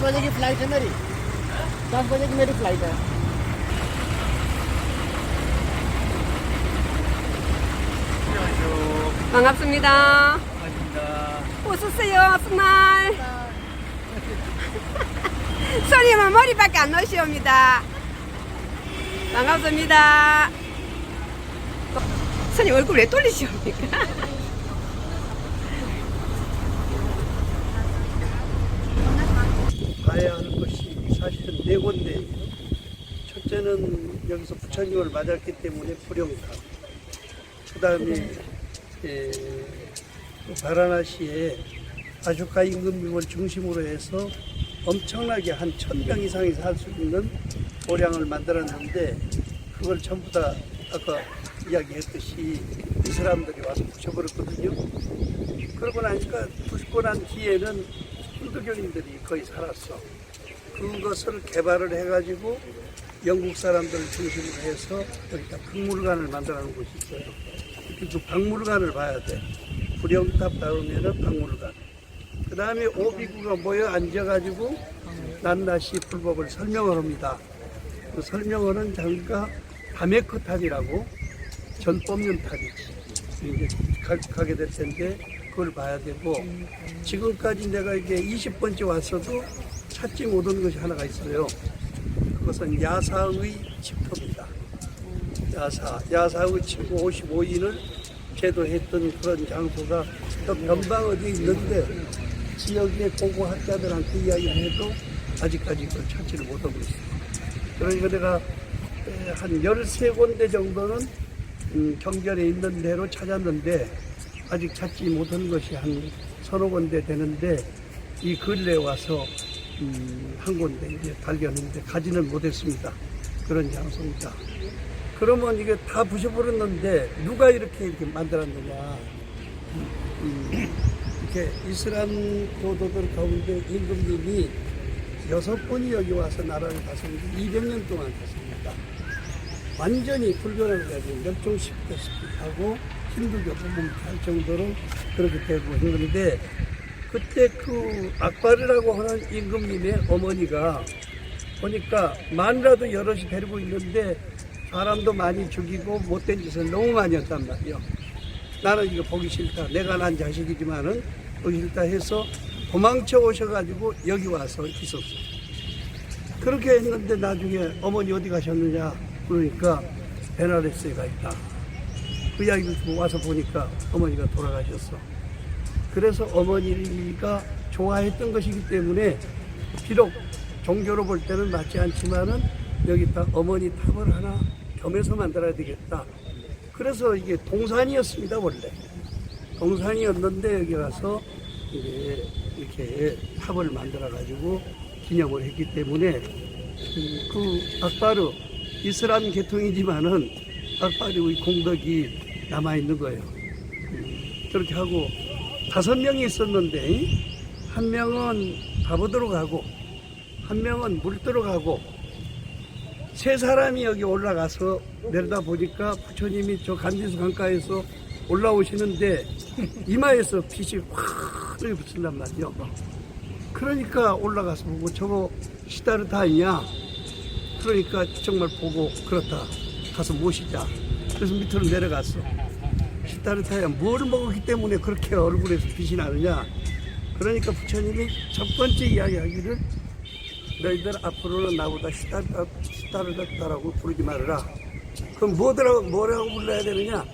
बजे की फ्लाइट है मेरी, 10 बजे की मेरी फ्लाइट है। 반갑습니다. 웃으세요, 정말. 손님은 머리밖에 안 넣으시옵니다. 반갑습니다. 손님 얼굴 왜 돌리시옵니까? 가야 하는 것이 사실은 네 군데예요. 첫째는 여기서 부처님을 맞았기 때문에 불영탑. 그 다음에 바라나시에 아쇼카 임금님을 중심으로 해서 엄청나게 한 1000명 이상이 살 수 있는 도량을 만들었는데 그걸 전부 다 아까 이야기했듯이 이 사람들이 와서 부셔버렸거든요. 그러고 나니까 부수고 난 뒤에는 힌두교인들이 거의 살았어. 그것을 개발을 해가지고 영국 사람들을 중심으로 해서 여기다 박물관을 만들어 놓은 곳이 있어요. 그 박물관을 봐야 돼. 불영탑 다음에는 박물관. 그 다음에 오비구가 모여 앉아가지고 낱낱이 불법을 설명을 합니다. 그 설명을 하는 장비가 다메크탑이라고 전법륜 탑이지. 이제 가게 될 텐데 그걸 봐야 되고, 지금까지 내가 이게 20번째 왔어도 찾지 못한 것이 하나가 있어요. 그것은 야사의 칙터입니다. 야사의 칙 55인을 제도했던 그런 장소가 또 변방 어디에 있는데 지역의 고고학자들한테 이야기를 해도 아직까지 그걸 찾지를 못하고 있어요. 그러니까 내가 한 13군데 정도는 경전에 있는 대로 찾았는데 아직 찾지 못한 것이 한 서너 군데 되는데 이 근래에 와서 한 군데 이제 발견했는데 가지는 못했습니다. 그런 장소입니다. 그러면 이게 다 부셔버렸는데 누가 이렇게 만들었느냐. 이렇게 이슬람 교도들 가운데 임금님이 6분이 여기 와서 나라를 다스리는데 200년 동안 다스립니다. 완전히 불교를 가지고 멸종시켰다시피 하고 힌두교도 뭉탈 정도로 그렇게 되고 했는데, 그때 그 악바르라고 하는 임금님의 어머니가 보니까 만이라도 여럿이 데리고 있는데 사람도 많이 죽이고 못된 짓을 너무 많이 했단 말이요. 나는 이거 보기 싫다. 내가 난 자식이지만은 보기 싫다 해서 도망쳐 오셔가지고 여기 와서 있었어. 그렇게 했는데 나중에 어머니 어디 가셨느냐 그러니까 베나레스에 가 있다. 그 이야기를 듣고 와서 보니까 어머니가 돌아가셨어. 그래서 어머니가 좋아했던 것이기 때문에 비록 종교로 볼 때는 맞지 않지만은 여기다 어머니 탑을 하나 겸해서 만들어야 되겠다. 그래서 이게 동산이었습니다. 원래 동산이었는데 여기 가서 이제 이렇게 탑을 만들어 가지고 기념을 했기 때문에 그 악바르 이슬람 계통이지만은 악바르의 공덕이 남아 있는 거예요. 그렇게 하고 5명이 있었는데 한 명은 바보들어 가고 한 명은 물들어 가고 3사람이 여기 올라가서 내려다 보니까 부처님이 저 간지수 강가에서 올라오시는데 이마에서 빛이 확 붙는단 말이요. 그러니까 올라가서 보고 저거 시다르타이냐? 그러니까 정말 보고 그렇다. 가서 모시자. 그래서 밑으로 내려갔어. 시다르타야 뭘 먹었기 때문에 그렇게 얼굴에서 빛이 나느냐? 그러니까 부처님이 첫 번째 이야기하기를 너희들 앞으로는 나보다 시다르다라고 부르지 말아라. 그럼 뭐라고 불러야 되느냐?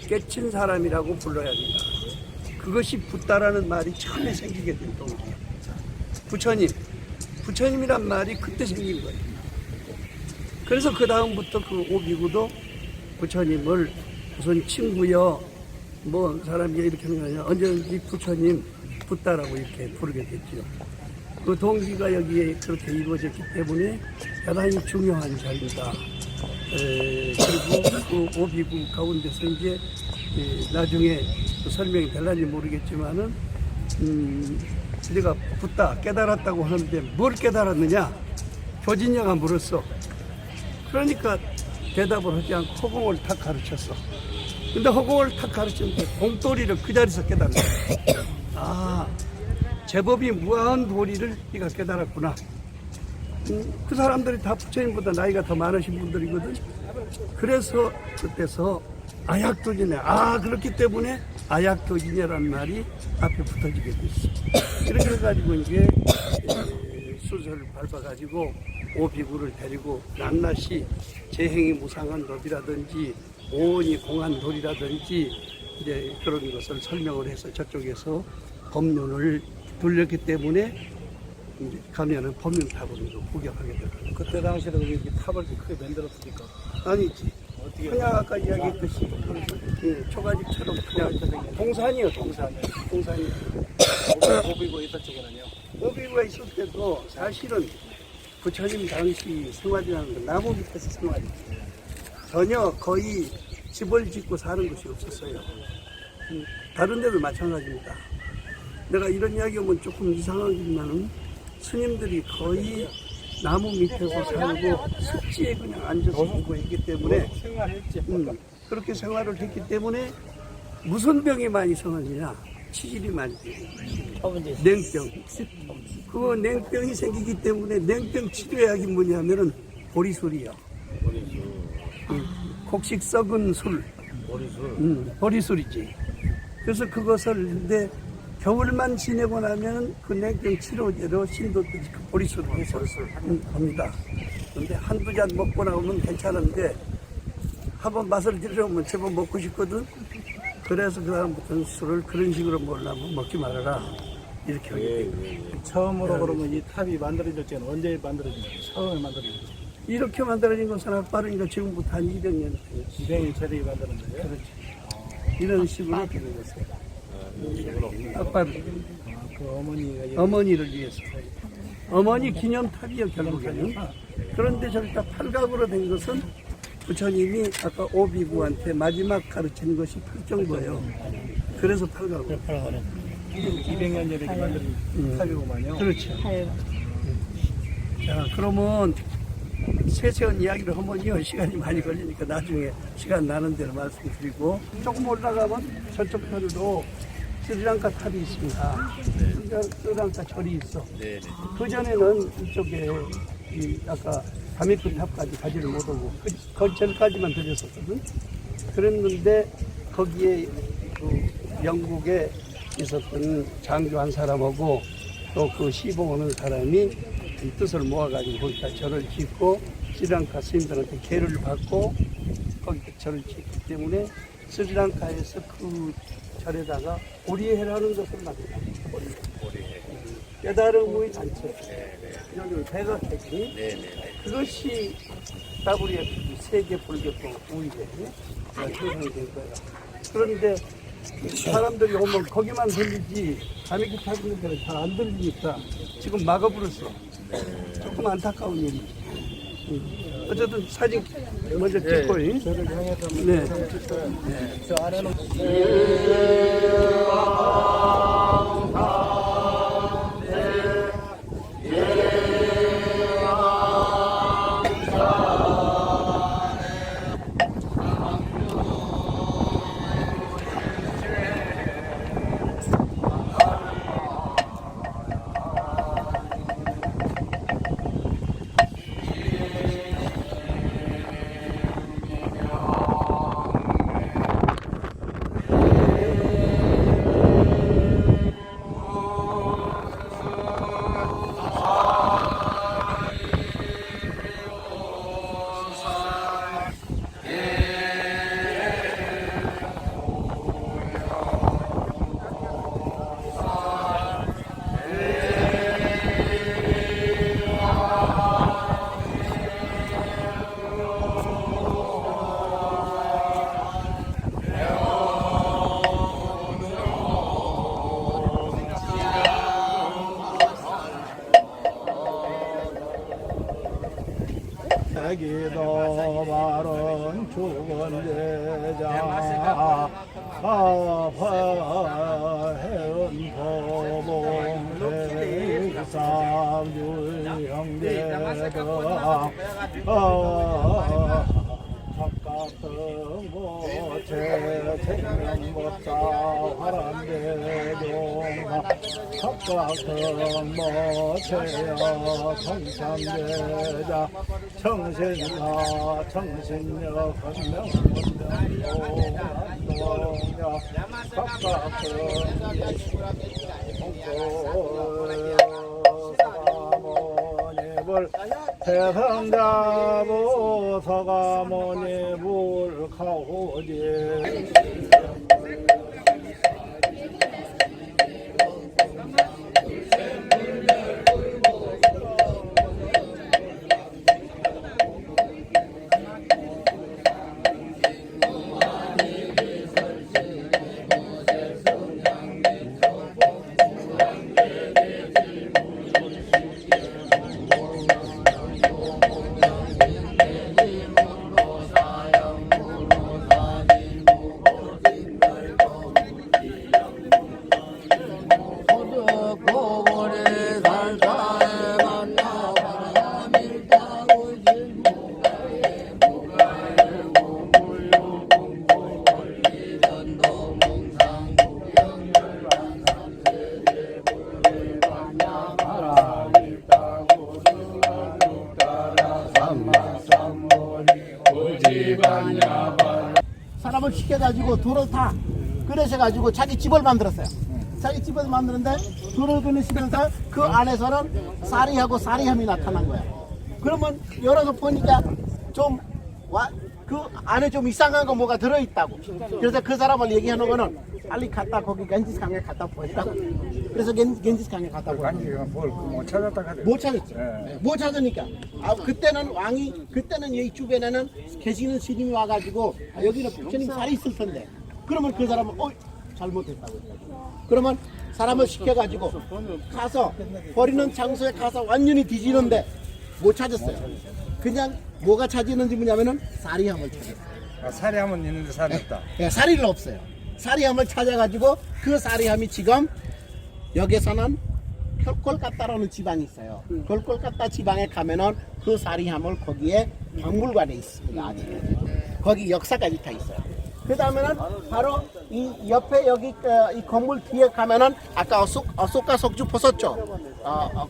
깨친 사람이라고 불러야 된다. 그것이 붓다라는 말이 처음에 생기게 된 동기예요. 부처님이란 말이 그때 생긴 거예요. 그래서 그 다음부터 그 오비구도 부처님을 무슨 친구여 뭐 사람이 이렇게 하는 거 아니야. 언제든지 부처님 붓다라고 이렇게 부르게 됐죠. 그 동기가 여기에 그렇게 이루어졌기 때문에 대단히 중요한 자리입니다. 그리고 그 오비구 가운데서 이제 나중에 설명이 될는지 모르겠지만은 내가 붓다 깨달았다고 하는데 뭘 깨달았느냐? 조진녀가 물었어. 그러니까 대답을 하지 않고 허공을 탁 가르쳤어. 근데 허공을 탁 가르쳤는데 공돌이를 그 자리에서 깨달았어. 아, 제법이 무한 도리를 네가 깨달았구나. 그 사람들이 다 부처님보다 나이가 더 많으신 분들이거든. 그래서 그때서 아약도진에 그렇기 때문에 아약도진이라는 말이 앞에 붙어지게 됐어. 이렇게 해가지고 이제 수설을 밟아가지고 오비구를 데리고 낱낱이 재행이 무상한 법이라든지 오온이 공한 돌이라든지 이제 그런 것을 설명을 해서 저쪽에서 법륜을 돌렸기 때문에 이제 가면은 법륜탑을 구경하게 되고. 그때 당시에도 이렇게 탑을 크게 만들었으니까. 아니지. 어떻게 그냥 아까 이야기했듯이 초가집처럼 그냥 동산이요, 동산. 동산이. 오비고 있던 쪽에는요. 오비구가 있을 때도 사실은 부처님 당시 생활이라는 건 나무 밑에서 생활이지. 전혀 거의 집을 짓고 사는 것이 없었어요. 다른 데도 마찬가지입니다. 내가 이런 이야기하면 조금 이상하지만은 스님들이 거의 나무 밑에서 살고 습지에 그냥 앉아서 공부했기 때문에 생활했지. 그렇게 생활을 했기 때문에 무슨 병이 많이 생기냐? 치질이 많이 생겨요. 냉병. 그거 냉병이 생기기 때문에 냉병 치료약이 뭐냐면은 보리술이요. 곡식 썩은 술. 보리술이지. 그래서 그것을 근데 겨울만 지내고 나면 그 냉병 치료제로 신도들이 그 보리술을 해서 합니다. 근데 한두 잔 먹고 나오면 괜찮은데 한번 맛을 들여보면 제법 먹고 싶거든. 그래서 그 다음부터는 술을 그런 식으로 먹으려면 먹지 말아라. 이렇게 하게 됩니다. 처음으로 그러면 이 탑이 만들어질 때는 언제 만들어진 거예요? 처음에 만들어진 거예요? 이렇게 만들어진 것은 빠르니까 지금부터 한 200년. 200년 전에 만드는 거예요? 그렇지. 이런 식으로 되는 것이에요. 아빠를, 그 어머니가 어머니를 위해서. 어머니 기념탑이요, 결국에는. 그런데 저기 다 팔각으로 된 것은 부처님이 아까 오비구한테 마지막 가르친 것이 팔정거예요. 그래서 팔각으로. 200년 전에 만든 탑이구만요. 그렇죠. 자, 그러면 세세한 이야기를 하면요, 시간이 많이 걸리니까 나중에 시간 나는 대로 말씀드리고, 조금 올라가면 저쪽 편으로 스리랑카 탑이 있습니다. 스리랑카 절이 있어. 그 전에는 이쪽에 아까 다메크 탑까지 가지를 못하고 그 절까지만 들렸었거든. 그랬는데 거기에 그 영국에 있었던 장교 한 사람하고 또 그 시봉하는 사람이 이 뜻을 모아가지고 거기다 절을 짓고 스리랑카 스님들한테 계를 받고 거기다 절을 짓기 때문에 스리랑카에서 그 절에다가 보리해라는 것을 만들어요. 보리해. 깨달음의 단체. 여기 대각해지. 그것이 WFP 세계 불교통 우위에 형성이 된 거예요. 그런데 사람들이 오면 거기만 들리지 다미키 탑 있는 데는 잘 안 들리니까 지금 막아버렸어. 조금 안타까운 일이지. 어쨌든 사진 먼저 찍고. 저를 향해서 네. 저 아래는 기도 바른 죽은 제자 아파해은 보봉 대상주영대도 각각 각각모체 생명법사 화란대종하 각각모체여 성참대자 정신하 정신여 건명건명동야 각각모니불 대성자부 서가모니불 가오지 사람을 시켜가지고 돌을 다 그러셔가지고 자기 집을 만들었어요. 자기 집을 만드는데 돌을 그리시면서 그 안에서는 쌀이하고 쌀이함이 나타난 거야. 그러면 열어서 보니까 좀 그 안에 좀 이상한 거 뭐가 들어있다고. 그래서 그 사람을 얘기하는 거는 빨리 갖다 거기 겐지스 강에 갖다 버리라고. 그래서 겐지스 강에 갖다 버리고. 못 찾았다 가지고 못 찾았죠. 못 찾으니까. 그때는 왕이, 그때는 이 주변에는 계시는 스님이 와가지고, 여기는 부처님 쌀이 있을 텐데. 그러면 그 사람은, 잘못했다고. 그러면 사람을 시켜가지고, 가서, 버리는 장소에 가서 완전히 뒤지는데, 못 찾았어요. 그냥 뭐가 찾이는지 뭐냐면은, 쌀이함을 찾았어요. 사리함은 있는데 살이 없다. 예, 쌀이는 없어요. 쌀이함을 찾아가지고, 그 쌀이함이 지금, 여기서는 콜카타라는 지방이 있어요. 그 콜카타 지방에 가면은 그 쌀이함을 거기에 박물관에 있습니다. 아직 거기 역사까지 다 있어요. 그 다음에는 바로 이 옆에 여기 이 건물 뒤에 가면은 아까 어소카 석주 보셨죠?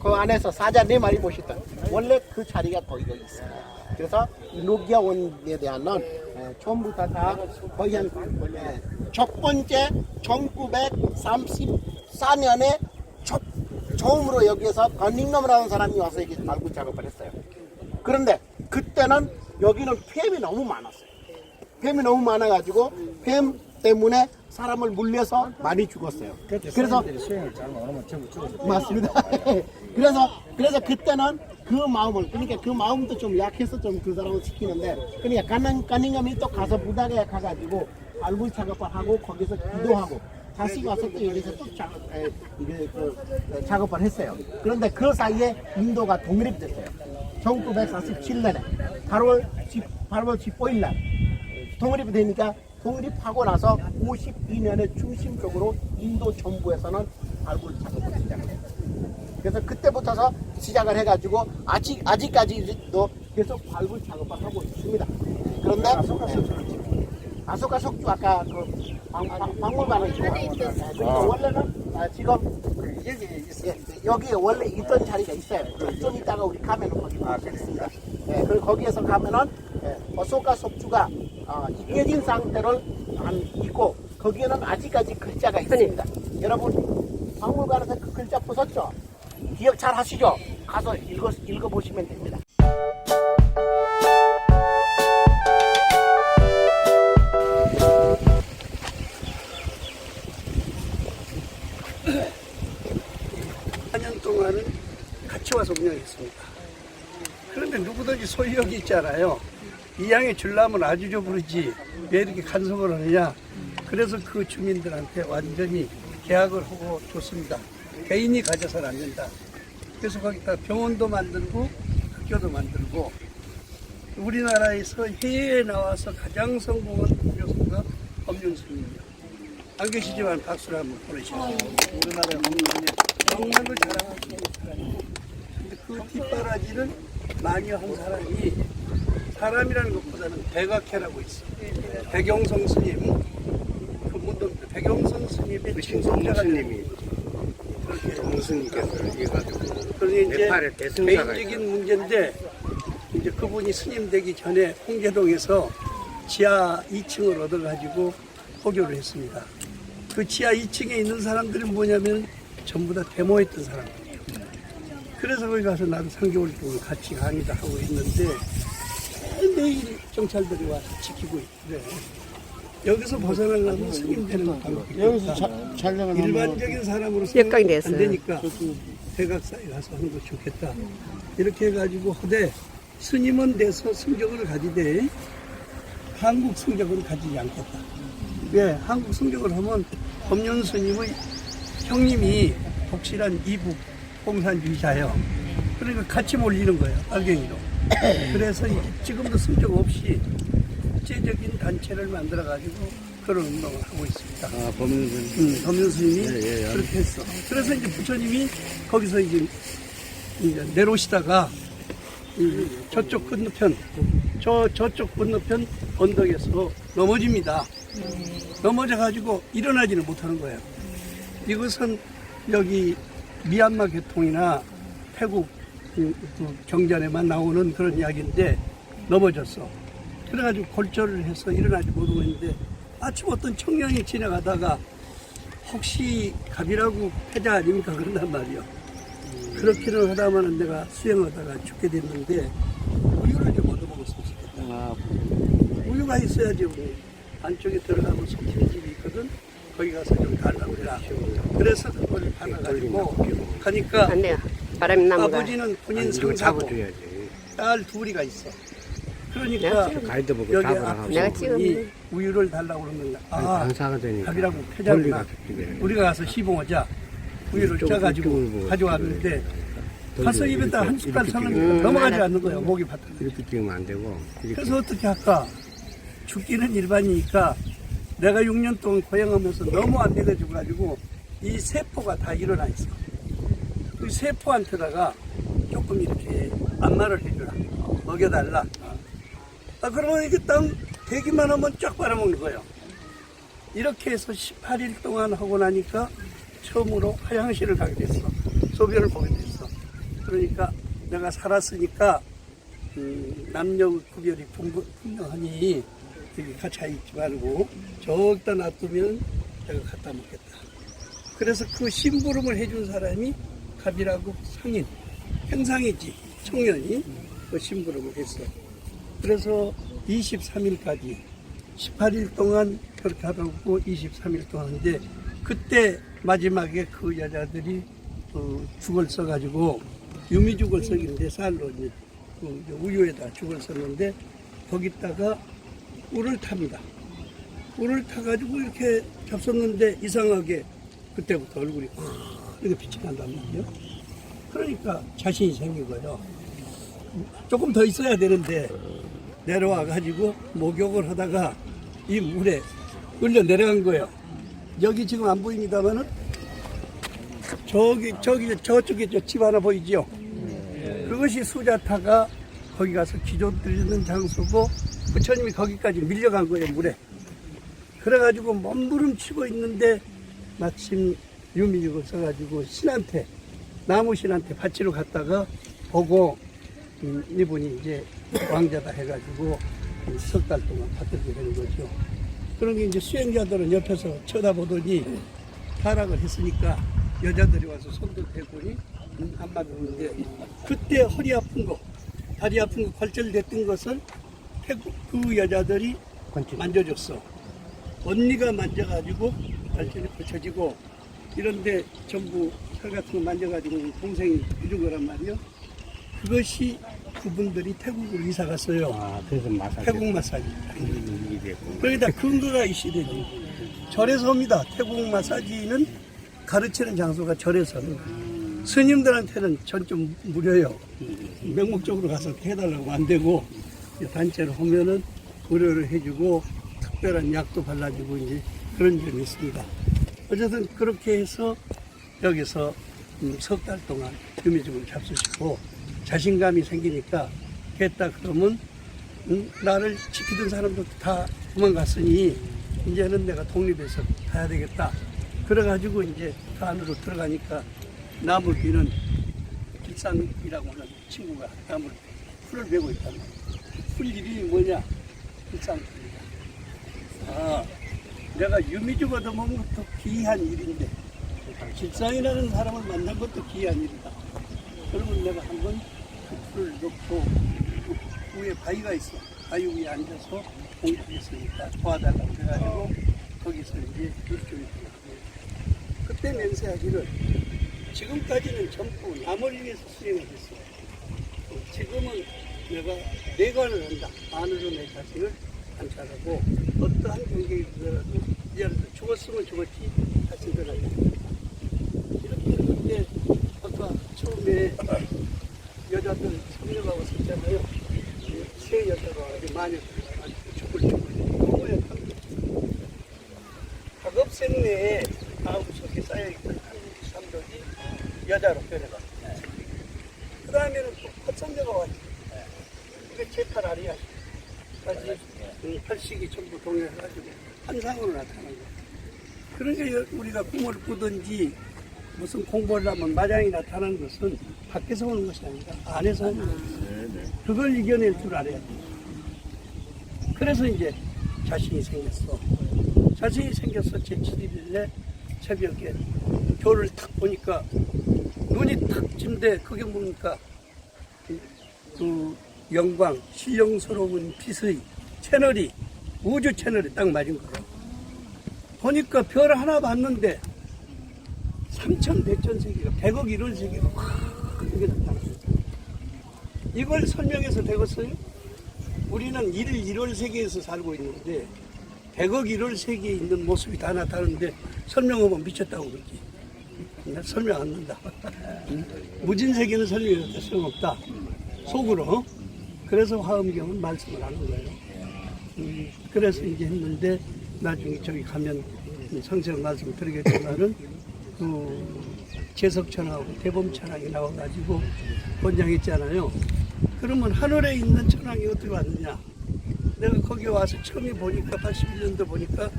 그 안에서 사자 4마리 보셨던 원래 그 자리가 거기가 있어요. 그래서 노기아원에 대한은 전부 다 거의 한 첫 번째 1934년에 처음으로 여기에서 건닝놈이라는 사람이 와서 여기 발굴 작업을 했어요. 그런데 그때는 여기는 뱀이 너무 많았어요. 뱀이 너무 많아가지고 뱀 때문에 사람을 물려서 많이 죽었어요. 그래서 수행을 잘못하면 전부 죽었어. 맞습니다. 그래서 그때는 그 마음을, 그러니까 그 마음도 좀 약해서 좀 그 사람을 지키는데, 그러니까 가닝감이 또 가서 부닥에 가가지고 발굴 작업을 하고 거기서 기도하고 다시 와서 또 여기서 또 작업을 했어요. 그런데 그 사이에 인도가 독립됐어요. 1947년에 8월 15일 날 독립이 되니까 독립하고 나서 52년에 중심적으로 인도 정부에서는 발굴 작업을 시작해요. 그래서 그때부터서 시작을 해가지고 아직까지도 계속 발굴 작업을 하고 있습니다. 그런데 아소카 석주 아까 그 박물관에 있고, 그러니까 원래는 지금 여기 원래 있던 자리가 있어요. 좀 이따가 우리 가면은 거기 있습니다. 그리고 거기에서 가면은 아소카 석주가 깨진 상태를 있고, 거기에는 아직까지 글자가 있습니다. 여러분 박물관에서 그 글자 보셨죠? 기억 잘 하시죠? 가서 읽어보시면 됩니다. 동안은 같이 와서 운영했습니다. 그런데 누구든지 소유욕이 있잖아요. 이 양에 줄라면 아주 좀 부르지 왜 이렇게 간섭을 하느냐. 그래서 그 주민들한테 완전히 계약을 하고 줬습니다. 개인이 가져서는 안 된다. 그래서 거기다 병원도 만들고 학교도 만들고, 우리나라에서 해외에 나와서 가장 성공한 교수가 법륜스님이요. 안 계시지만 박수를 한번 보내주세요. 우리나라의 정말로 자랑하시는 사람이고, 근데 그 뒷바라지는 많이 한 사람이 사람이라는 것보다는 백악회라고 있어. 백영성 스님, 그 문동 백영성 스님의 친손자가 스님이 그렇게 동스님께서 이해가지고 그러니 이제 네팔의 대승사가 개인적인 문제인데 이제 그분이 스님 되기 전에 홍계동에서 지하 2층을 얻어가지고 포교를 했습니다. 그 지하 2층에 있는 사람들은 뭐냐면 전부 다 데모했던 사람들이에요. 그래서 거기 가서 나도 3개월 동안 같이 강의도 하고 있는데 매일 경찰들이 와서 지키고 있대. 여기서 벗어나려면 스님 되는 방법이 여기서 없다. 촬영을 일반적인 사람으로서 역광이 됐어요. 안 되니까 대각사에 가서 하는 거 좋겠다. 이렇게 해가지고 하되 스님은 돼서 성적을 가지되 한국 성적을 가지지 않겠다. 왜? 한국 성적을 하면 법륜 스님의 형님이 독실한 이북 공산주의자예요. 그러니까 같이 몰리는 거예요. 빨갱이로. 그래서 이제 지금도 성적 없이 국제적인 단체를 만들어가지고 그런 운동을 하고 있습니다. 아, 법륜 법륜 스님이 예. 그렇게 했어. 그래서 이제 부처님이 거기서 이제 내려오시다가 저쪽 건너편, 저쪽 건너편 언덕에서 넘어집니다. 넘어져가지고 일어나지는 못하는 거예요. 이것은 여기 미얀마 계통이나 태국 그 경전에만 나오는 그런 이야기인데 넘어졌어. 그래가지고 골절을 해서 일어나지 못하고 있는데 아침 어떤 청년이 지나가다가 혹시 갑이라고 패자 아닙니까? 그런단 말이요. 그렇기는 하다마는 내가 수행하다가 죽게 됐는데 우유를 좀 얻어먹었으면 좋겠다. 우유가 있어야지 뭐 안쪽에 들어가면 속히는 집이 있거든. 거기 가서 좀 달라고 해라. 그래서 그걸 받아가지고 가니까 안 돼요. 바람이 나무가. 아버지는 군인 이거 상사고 잡아줘야지. 딸 둘이가 있어. 그러니까 가이드 보고 여기 잡으라 앞에 하고. 내가 분이 찍었는데. 우유를 달라고 그러는 거야. 아, 강사가 되니까. 갑이라고 패자구나. 멀리 가서 찍어야 우리가 가서 시봉하자. 우유를 이쪽을 짜가지고 보고 가져왔는데 가서 이렇게, 입에다 한 숟갈 이렇게 사는 넘어가지 않는 거예요. 목이 바닥에. 이렇게 찍으면 안 되고. 이렇게. 그래서 어떻게 할까? 죽기는 일반이니까 내가 6년 동안 고행하면서 너무 안 믿어줘가지고 이 세포가 다 일어나 있어. 그 세포한테다가 조금 이렇게 안마를 해주라. 먹여달라. 그러면 이게 땅 대기만 하면 쫙 빨아먹는 거예요. 이렇게 해서 18일 동안 하고 나니까 처음으로 화장실을 가게 됐어. 소변을 보게 됐어. 그러니까 내가 살았으니까 남녀 구별이 분명하니 여기 같이 있지 말고 저기다 놔두면 내가 갖다 먹겠다. 그래서 그 심부름을 해준 사람이 갑이라고 상인, 행상이지 청년이 그 심부름을 했어. 그래서 23일까지 18일 동안 그렇게 하고 23일 동안 하는데 그때 마지막에 그 여자들이 죽을 써가지고 유미죽을 썩인데 쌀로 이제 그 우유에다 죽을 썼는데 거기다가 꿀을 탑니다. 꿀을 타가지고 이렇게 잡섰는데 이상하게 그때부터 얼굴이 확 이렇게 빛이 난단 말이에요. 그러니까 자신이 생긴 거예요. 조금 더 있어야 되는데 내려와가지고 목욕을 하다가 이 물에 끌려 내려간 거예요. 여기 지금 안 보입니다만은 저쪽에 저 집 하나 보이죠? 그것이 수자타가 거기 가서 기도 드리는 장소고 부처님이 거기까지 밀려간 거예요, 물에. 그래가지고 몸부림치고 있는데 마침 유미죽을 써가지고 신한테, 나무 신한테 바치러 갔다가 보고 이분이 이제 왕자다 해가지고 석 달 동안 받들게 되는 거죠. 그런 게 이제 수행자들은 옆에서 쳐다보더니 타락을 했으니까 여자들이 와서 손도 대고니 안 받았는데 그때 허리 아픈 거, 다리 아픈 거 관절됐던 것을 그 여자들이 만져줬어. 언니가 만져가지고 관절이 고쳐지고 이런데 전부 살 같은 거 만져가지고 동생이 해준 거란 말이요. 그것이 그분들이 태국으로 이사 갔어요. 아, 그래서 마사지. 태국 마사지. 이게 되고. 거기다 근거가 있어야지. 절에서 옵니다. 태국 마사지는 가르치는 장소가 절에서 하는 거예요. 스님들한테는 전좀 무료예요. 명목적으로 가서 해달라고 안 되고 단체로 오면은 무료를 해주고 특별한 약도 발라주고 이제 그런 점이 있습니다. 어쨌든 그렇게 해서 여기서 석 달 동안 유미죽을 잡수시고 자신감이 생기니까 했다 그러면 나를 지키던 사람도 다 도망갔으니 이제는 내가 독립해서 가야 되겠다. 그래가지고 이제 그 안으로 들어가니까 나무 뒤는 길상이라고 하는 친구가 나무 풀을 베고 있단 말이야. 풀 이름이 뭐냐? 길상풀이다. 아, 내가 유미죽 얻어먹은 것도 기이한 일인데 길상이라는 사람을 만난 것도 기이한 일이다. 그러면 내가 한번 그 풀을 넣고 그 위에 바위가 있어. 바위 위에 앉아서 공부하겠으니까 도와달라고 해가지고 거기서 이제 일종의 그때 맹세하기를 지금까지는 전부 남을 위해서 수행을 했어. 지금은 내가 내관을 한다. 안으로 내 자신을 관찰하고 어떠한 경계에 들어도 예를 들어 죽었으면 죽었지 다시 일어나야 된다. 이렇게 그때 아까 처음에 여자들 성녀하고 썼잖아요. 세 여자가 아주 마녀 죽을 너무야. 작업생 내에 다음 속에 쌓여있던 삼덕이 여자로 변해가. 그 다음에는 또 헛삼녀가 왔지. 이게 제8 아리야. 다시 팔식이 전부 동일해가지고 한상으로 나타난 거야. 그러니까 우리가 꿈을 꾸든지 무슨 공부를 하면 마장이 나타나는 것은 밖에서 오는 것이 아니라 안에서 오는 거야. 그걸 이겨낼 줄 알아야 돼. 그래서 이제 자신이 생겼어. 자신이 생겨서 제7일에 새벽에 별을 탁 보니까 눈이 탁 찐데 그게 뭡니까? 그 영광, 신령스러운 빛의 채널이 우주 채널이 딱 맞은 거예요. 보니까 별 하나 봤는데 3,100천 세계가 100억 1월 세계가 확 크게 나타났어요. 이걸 설명해서 되겠어요? 우리는 1월 세계에서 살고 있는데 100억 1월 세계에 있는 모습이 다 나타나는데 설명하면 미쳤다고 그러지. 나 설명 안 한다. 무진 세계는 설명할 수 없다. 속으로. 그래서 화엄경은 말씀을 하는 거예요. 그래서 이제 했는데 나중에 저기 가면 상세한 말씀 드리겠지만은 그 제석천하고 대범천왕이 나와가지고 권장했잖아요. 그러면 하늘에 있는 천왕이 어떻게 왔느냐? 내가 거기 와서 처음에 보니까 81년도 보니까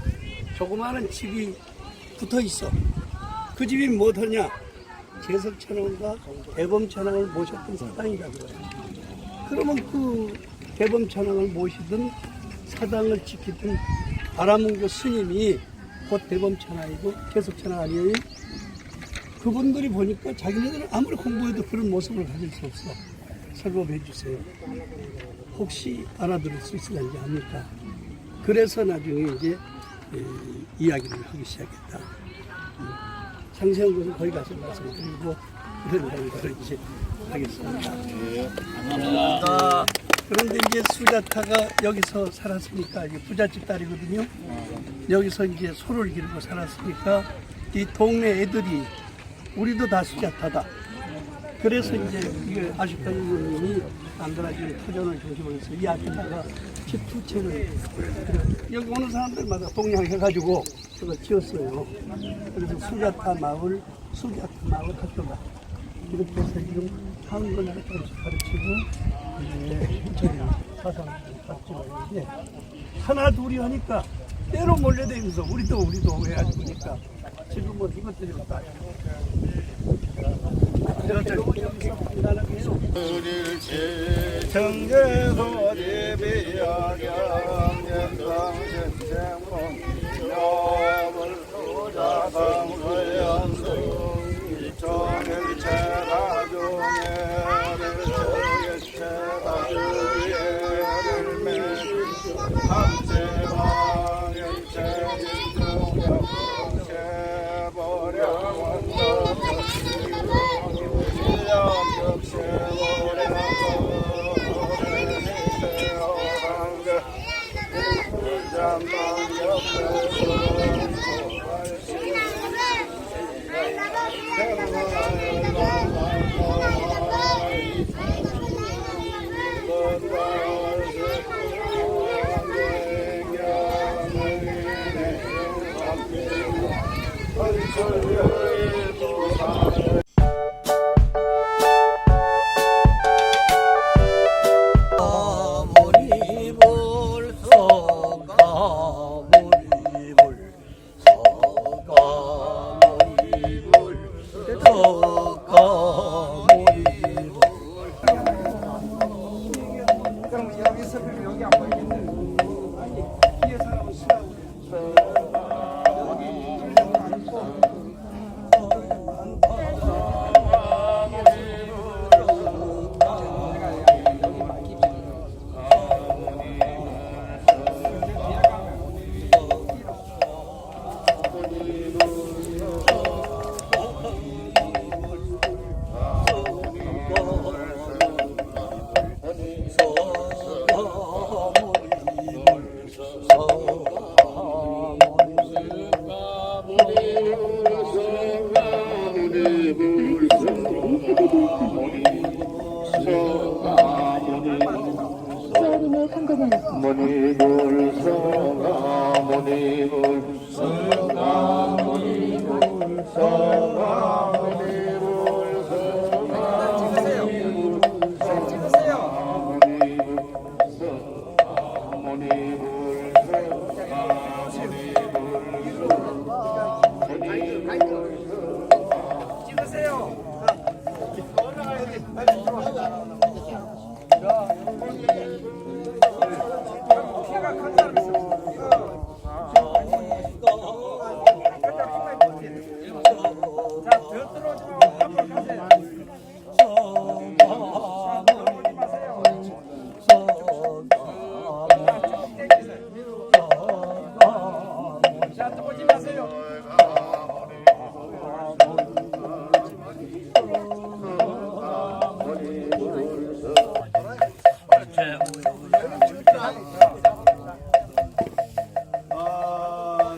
조그마한 집이 붙어 있어. 그 집이 뭐더냐? 제석천왕과 대범천왕을 모셨던 사당이라고 해요. 그러면 그 대범천왕을 모시던 사당을 지키던 바라문교 스님이 곧 대범천왕이고 제석천왕 아니에요? 그분들이 보니까 자기네들은 아무리 공부해도 그런 모습을 가질 수 없어. 설법해 주세요. 혹시 알아들을 수 있을지 압니까? 그래서 나중에 이제 이야기를 하기 시작했다. 상세한 것은 거기 가서 말씀드리고 이런 것을 이제 하겠습니다. 감사합니다. 그런데 이제 수자타가 여기서 살았으니까 이제 부잣집 딸이거든요. 여기서 이제 소를 기르고 살았으니까 이 동네 애들이 우리도 다 수자타다. 그래서 이제 이게 아쉽다 이님이 안드라지는 터전을 중심으로 해서 이 앞에다가 집 두 채를 여기 오는 사람들마다 동양해가지고 그걸 지었어요. 그래서 수자타 마을 학교가 이렇게 해서 지금 한글을 조금씩 가르치고 저기 사상을 가르치고 있는데 하나 둘이 하니까 때로 몰려다니면서 우리도 해가지고 그러니까 지금은 이것들이 다 정제소리 비약양연강신생문 여불수자성서연수 이천일체가중애를 저개체가주예를 매주 함재방일체진중역세보려원도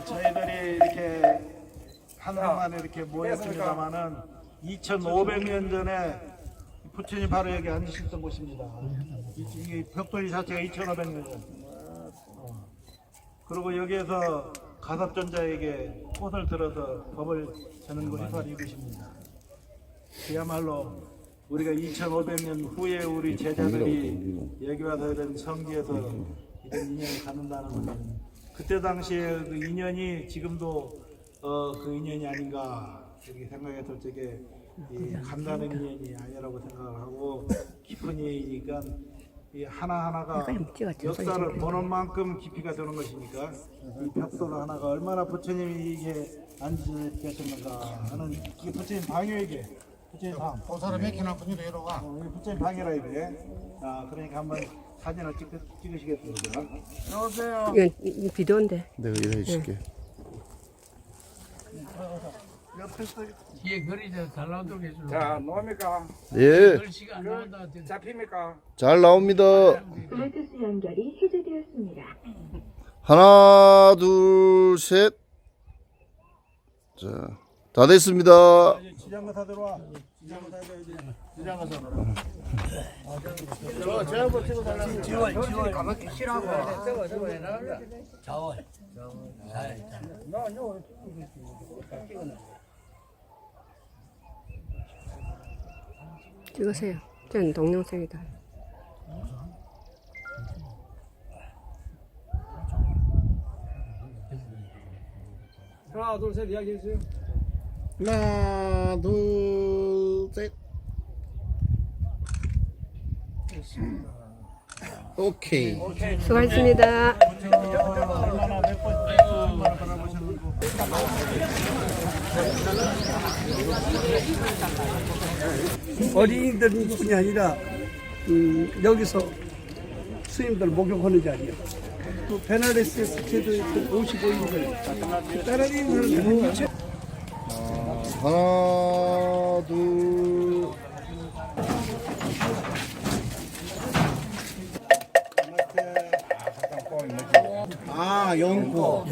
저희들이 이렇게 하늘만에 이렇게 모였습니다만은 2,500년 전에 부처님 바로 여기 앉으셨던 곳입니다. 이 벽돌이 자체가 2,500년 전. 그리고 여기에서 가섭존자에게 꽃을 들어서 법을 전하는 것이 바로 이것입니다. 그야말로 우리가 2,500년 후에 우리 제자들이 여기 와서 이런 성지에서 이런 인연을 갖는다는 것은 그때 당시에 그 인연이 지금도 그 인연이 아닌가 이렇게 생각이 들 적에 이 간단한 인연이 아니라고 생각을 하고 깊은 인연이니까 이 하나하나가 역사를 보는 만큼 깊이가 되는 것이니까 이 벽돌 하나가 얼마나 부처님이 이게 앉으셨는가 하는 이게 부처님 방이에게 부처님 방. 사람 맥히나 분이도 이러가. 이게 부처님 방이라 이게. 그러니까 한번 사진을 찍으시겠습니다. 여보세요. 이건 비디오인데. 내가 이래 줄게. 옆에서 뒤에 거리 잘 나오도록 해주는 자, 놓습니까? 예, 글씨가 안 나온다. 잡힙니까? 잘 나옵니다. 블루투스 연결이 해제되었습니다. 하나, 둘, 셋. 자, 다 됐습니다. 지장가사 들어와. 지장가사 해야지. 지장가사 들어와. 저 한번 찍어달라고. 지원 가만히 쉬라고. 자원. 찍으세요. 전 동영상이다. 하나 둘 셋 이야기해 주세요. 하나, 둘, 셋. 오케이. 수고하셨습니다. 얼마나 몇번 얼마나 바라보셨는고. 어린이들뿐이 아니라 여기서 스님들 목욕하는 자리요. 또 베나레스에서 제도했던 55인들 따라다니는 하나, 둘. 연꽃.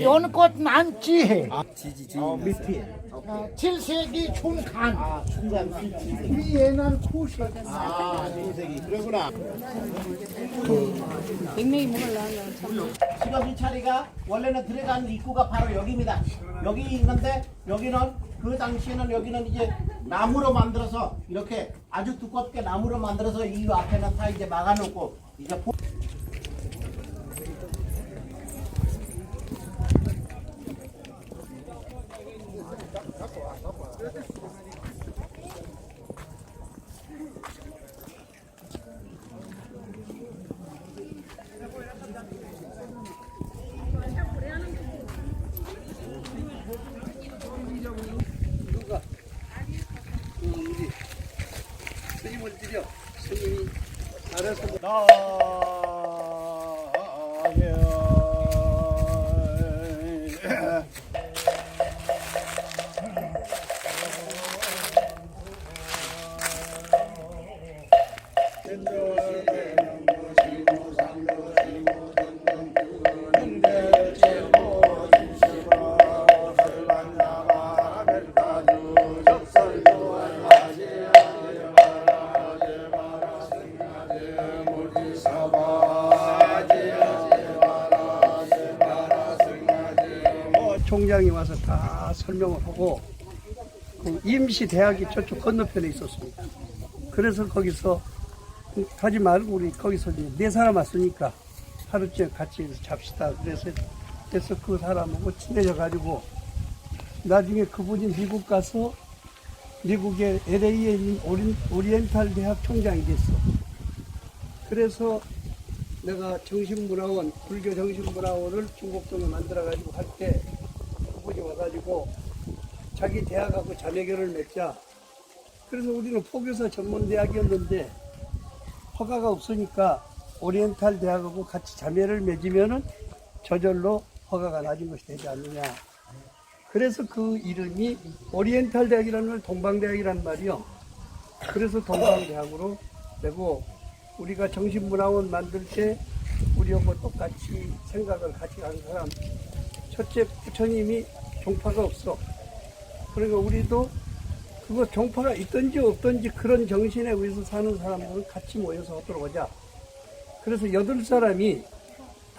연꽃 많지. 밑에. 7세기 중간. 중간 위에는 9세기. 중색이. 그러구나. 백명이 먹을라. 지금 이 차례가 원래는 들어가는 입구가 바로 여기입니다. 여기 있는데 여기는 그 당시에는 여기는 이제 나무로 만들어서 이렇게 아주 두껍게 나무로 만들어서 이 앞에는 다 이제 막아놓고 이제 스님을 드려 스님이 알아서 나 총장이 와서 다 설명을 하고 그 임시 대학이 저쪽 건너편에 있었습니다. 그래서 거기서 가지 말고 우리 거기서 이제 4사람 왔으니까 하루쯤 같이 잡시다. 그래서 그 사람하고 친해져 가지고 나중에 그분이 미국 가서 미국의 LA에 있는 오리엔탈 대학 총장이 됐어. 그래서 내가 정신문화원, 불교 정신문화원을 중곡동에 만들어가지고 할 때 그분이 와가지고 자기 대학하고 자매결을 맺자. 그래서 우리는 포교사 전문대학이었는데 허가가 없으니까 오리엔탈 대학하고 같이 자매를 맺으면은 저절로 허가가 나진 것이 되지 않느냐. 그래서 그 이름이 오리엔탈 대학이라는 말 동방대학이란 말이요. 그래서 동방대학으로 되고 우리가 정신문화원 만들 때 우리하고 똑같이 생각을 같이 한 사람 첫째 부처님이 종파가 없어. 그러니까 우리도 그거 종파가 있든지 없든지 그런 정신에 의해서 사는 사람들은 같이 모여서 하도록 하자. 그래서 8사람이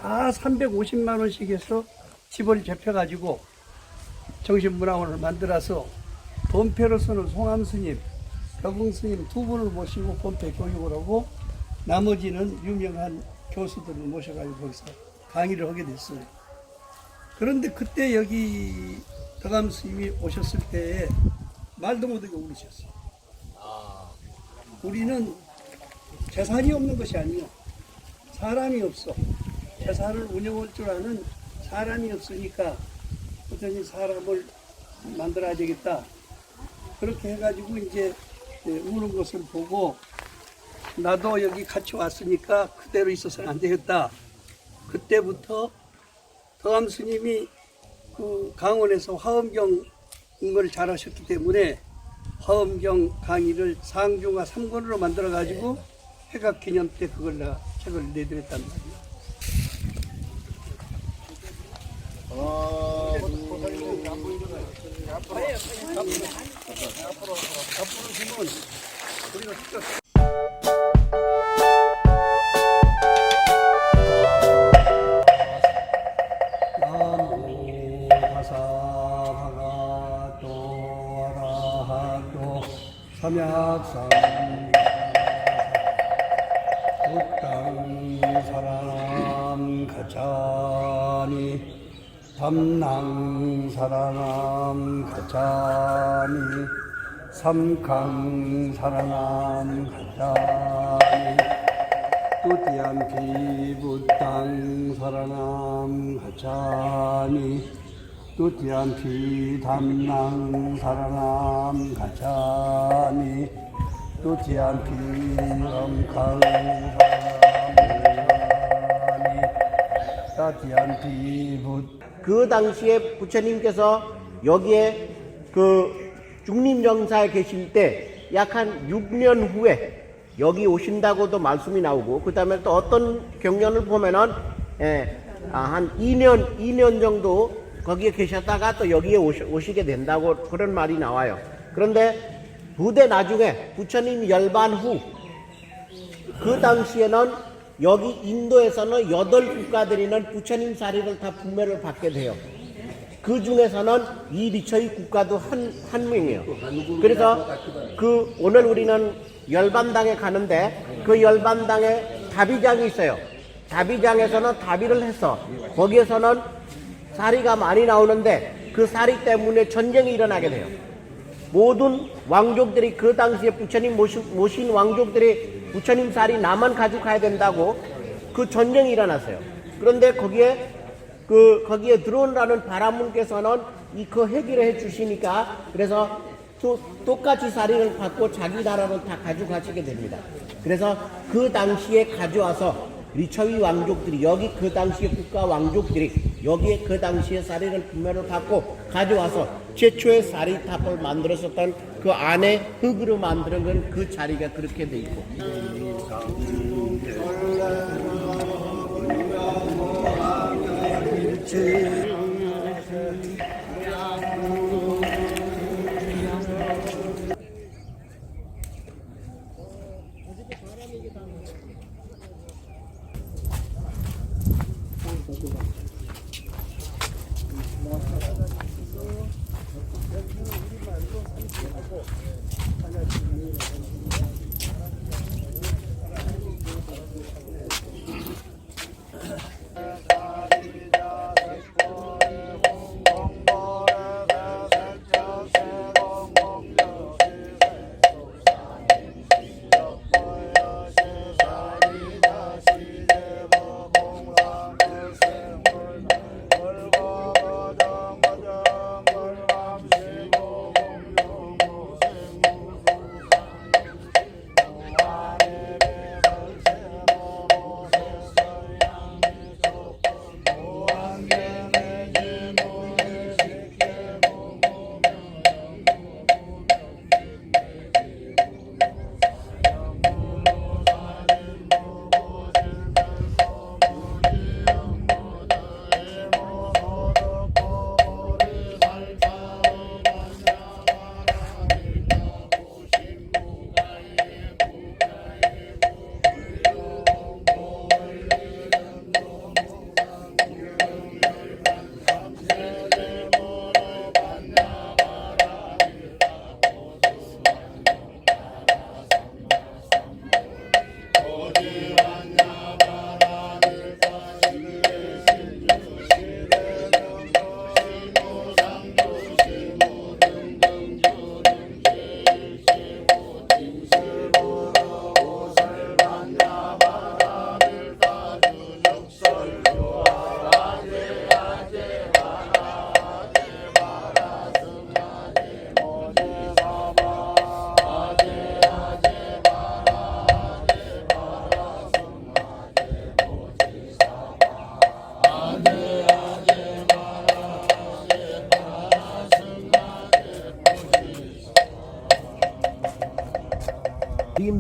다 350만 원씩 해서 집을 잡혀가지고 정신문화원을 만들어서 본패로서는 송암스님, 벽웅스님 2분을 모시고 본패 교육을 하고 나머지는 유명한 교수들을 모셔가지고 거기서 강의를 하게 됐어요. 그런데 그때 여기 덕암 스님이 오셨을 때에 말도 못하게 울으셨어요. 우리는 재산이 없는 것이 아니요. 사람이 없어. 재산을 운영할 줄 아는 사람이 없으니까 부처님 사람을 만들어야 되겠다. 그렇게 해가지고 이제 우는 것을 보고 나도 여기 같이 왔으니까 그대로 있어서는 안 되겠다. 그때부터 덕암 스님이 그 강원에서 화엄경을 잘하셨기 때문에 화엄경 강의를 상중하 3권으로 만들어가지고 회각 기념 때 그걸 내가 책을 내드렸단 말이에요. 앞으로 주면 우리가 직접 나무 다사 바가또 아라하또 삼약상 북당 사람 가자니 담낭 사람 가자니 삼강 사람 가자니 두티암피 부땅 사람 가자니 두티암피 담낭 사람 가자니 두티암피 엄강 사람 따티암피 부 그 당시에 부처님께서 여기에 그 중림정사에 계실 때 약 한 6년 후에 여기 오신다고도 말씀이 나오고 그 다음에 또 어떤 경전을 보면은 한 2년 정도 거기에 계셨다가 또 여기에 오시게 된다고 그런 말이 나와요. 그런데 부대 나중에 부처님 열반 후 그 당시에는 여기 인도에서는 8국가들이는 부처님 사리를 다 분배를 받게 돼요. 그 중에서는 이 리처의 국가도 한 명이에요. 그래서 그 오늘 우리는 열반당에 가는데 그 열반당에 다비장이 있어요. 다비장에서는 다비를 해서 거기에서는 사리가 많이 나오는데 그 사리 때문에 전쟁이 일어나게 돼요. 모든 왕족들이 그 당시에 부처님 모신 왕족들이 부처님 사리 나만 가지고 가야 된다고 그 전쟁이 일어났어요. 그런데 거기에 들어오라는 바라문께서는 그 해결을 해 주시니까 그래서 똑같이 사리를 받고 자기 나라로 다 가져가시게 됩니다. 그래서 그 당시에 가져와서 리처위 왕족들이 여기 그 당시에 국가 왕족들이 여기에 그 당시에 사리를 분배를 받고 가져와서 최초의 사리탑을 만들었었던 그 안에 흙으로 만드는 건 그 자리가 그렇게 돼 있고.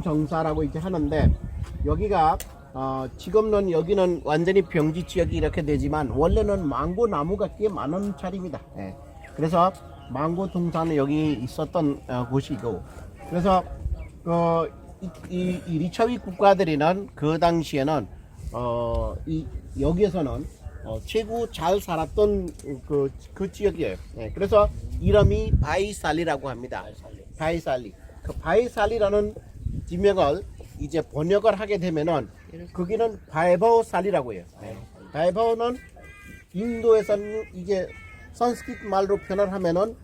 정사라고 이제 하는데 여기가 지금은 여기는 완전히 병지 지역이 이렇게 되지만 원래는 망고 나무가 꽤 많은 자리입니다. 예. 그래서 망고 동산은 여기 있었던 곳이고 그래서 이 리처위 국가들이는 그 당시에는 여기에서는 최고 잘 살았던 그 지역이에요. 예. 그래서 이름이 바이살리라고 합니다. 바이살리. 그 바이살리라는 지명을 이제 번역을 하게 되면은 거기는 바이버살리라고 해요. 바이버는 인도에서는 이제 산스크리트 말로 표현하면은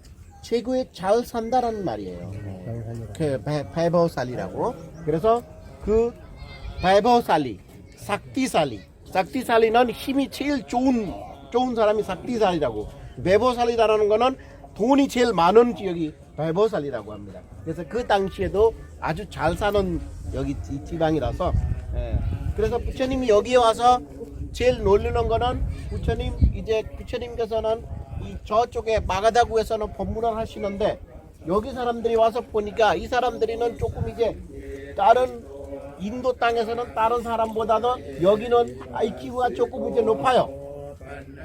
최고의 잘 산다라는 말이에요. 그 바이버살리라고. 그래서 그 바이버살리, 삭티살리는 힘이 제일 좋은 사람이 삭티살리라고. 베버살리라는 거는 돈이 제일 많은 지역이 바이버살리라고 합니다. 그래서 그 당시에도 아주 잘 사는 여기 지방이라서 그래서 부처님이 여기에 와서 제일 놀리는 거는 부처님께서는 이 저쪽에 마가다구에서는 법문을 하시는데 여기 사람들이 와서 보니까 이 사람들이는 조금 이제 다른 인도 땅에서는 다른 사람보다도 여기는 IQ가 조금 이제 높아요.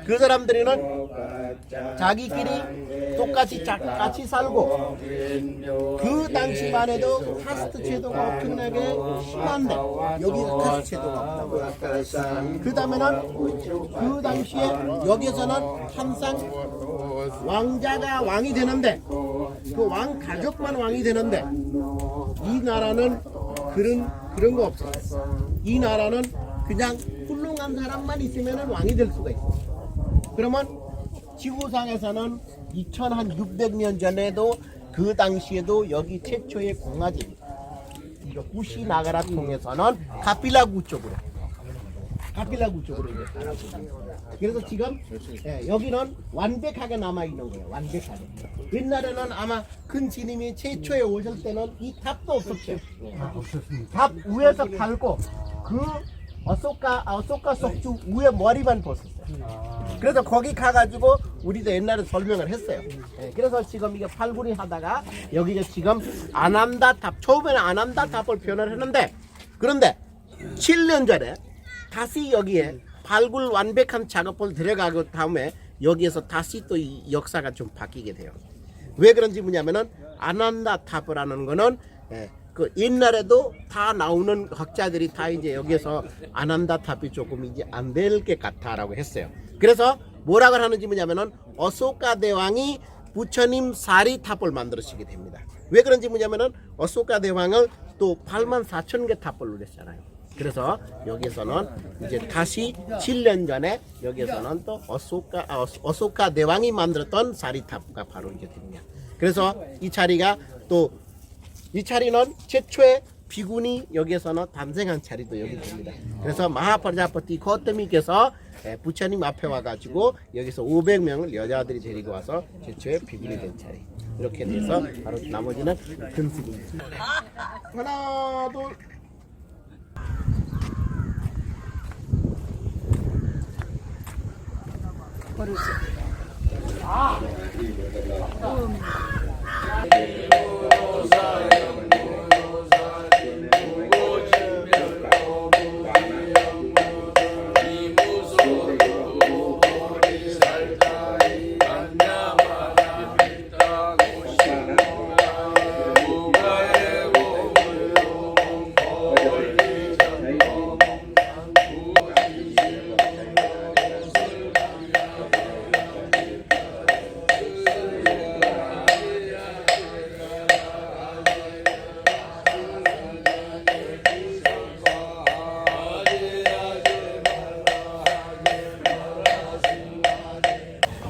그 사람들은 자기끼리 똑같이 같이 살고 그 당시만 해도 카스트 제도가 엄청나게 심한데 여기가 카스트 제도가 없다고. 그 다음에는 그 당시에 여기서는 항상 왕자가 왕이 되는데 그 왕 가족만 왕이 되는데 이 나라는 그런 거 없어요. 이 나라는 그냥 훌륭한 사람만 있으면 왕이 될 수가 있어요. 그러면 지구상에서는 2600년 전에도 그 당시에도 여기 최초의 공화제입니다. 이거 구시 나가라 통해서는 가필라구 쪽으로 이제 살아보고. 그래서 지금 여기는 완벽하게 남아 있는 거예요. 완벽하게. 옛날에는 아마 큰 스님이 최초에 오실 때는 이 탑도 없었죠. 탑 위에서 팔고 그 어소카 속주 위에 머리만 벗었어요. 그래서 거기 가가지고 우리도 옛날에 설명을 했어요. 그래서 지금 이게 팔구리 하다가 여기가 지금 아난다 탑, 처음에는 아난다 탑을 표현을 했는데 그런데 7년 전에 다시 여기에 발굴 완벽한 작업을 들어가고 다음에 여기에서 다시 또 이 역사가 좀 바뀌게 돼요. 왜 그런지 뭐냐면은 아난다 탑이라는 거는 그 옛날에도 다 나오는 학자들이 다 이제 여기에서 아난다 탑이 조금 이제 안 될 것 같다라고 했어요. 그래서 뭐라고 하는지 뭐냐면은 어소카 대왕이 부처님 사리탑을 만들어지게 됩니다. 왜 그런지 뭐냐면은 어소카 대왕을 또 84,000개 탑을 했잖아요. 그래서 여기서는 이제 다시 7년 전에 여기서는 또 어소카 대왕이 만들었던 사리탑가 바로 이게 됩니다. 그래서 이 자리가 또 이 자리는 최초의 비군이 여기에서는 탄생한 자리도 여기 됩니다. 그래서 마하프라자파티 거토미께서 부처님 앞에 와가지고 여기서 500명을 여자들이 데리고 와서 최초의 비군이 된 자리. 이렇게 돼서 바로 나머지는 금식입니다. 하나, 둘.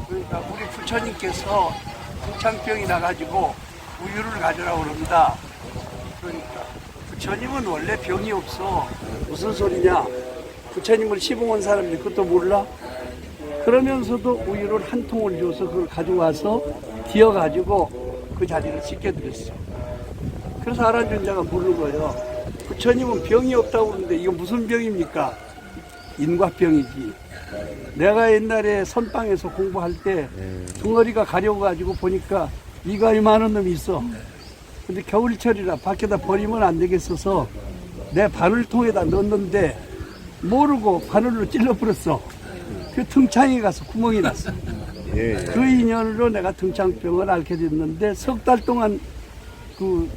그러니까 우리 부처님께서 등창병이 나가지고 우유를 가져라고 그럽니다. 그러니까 부처님은 원래 병이 없어. 무슨 소리냐? 부처님을 시봉한 사람들이 그것도 몰라? 그러면서도 우유를 한 통을 줘서 그걸 가져와서 뒤어가지고 그 자리를 지켜드렸어. 그래서 아란존자가 물은 거예요. 부처님은 병이 없다고 그러는데 이거 무슨 병입니까? 인과병이지. 내가 옛날에 선방에서 공부할 때 덩어리가 가려워가지고 보니까 이가 이만한 놈이 있어. 근데 겨울철이라 밖에다 버리면 안 되겠어서 내 바늘통에다 넣었는데 모르고 바늘로 찔러버렸어. 그 등창에 가서 구멍이 났어. 그 인연으로 내가 등창병을 앓게 됐는데 석 달 동안 그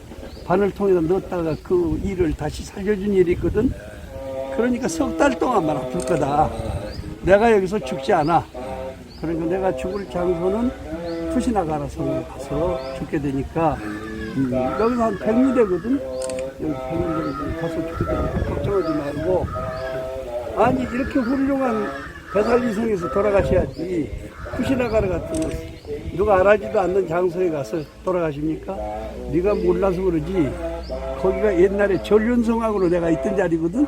바늘통에다 넣었다가 그 일을 다시 살려준 일이 있거든. 그러니까 석 달 동안만 아플 거다. 내가 여기서 죽지 않아. 그러니까 내가 죽을 장소는 푸시나가라 성에 가서 죽게 되니까 여기서 한 100리 되거든. 여기 100리 정도 가서 죽게 되니까 걱정하지 말고. 아니 이렇게 훌륭한 배살리성에서 돌아가셔야지 푸시나가라 같은 거 누가 알아지도 않는 장소에 가서 돌아가십니까? 네가 몰라서 그러지. 거기가 옛날에 전륜성악으로 내가 있던 자리거든.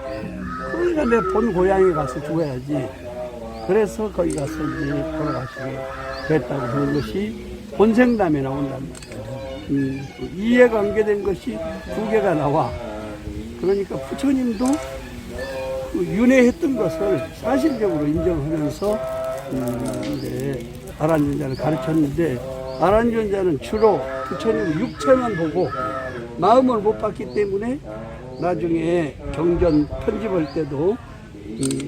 그러니까 내 본 고향에 가서 죽어야지. 그래서 거기 가서 이제 돌아가시게 됐다고 하는 것이 본생담에 나온단 말이에요. 이해관계된 것이 두 개가 나와. 그러니까 부처님도 그 윤회했던 것을 사실적으로 인정하면서 이제 아란존자를 가르쳤는데, 아란존자는 주로 부처님 육체만 보고 마음을 못 봤기 때문에 나중에 경전 편집할 때도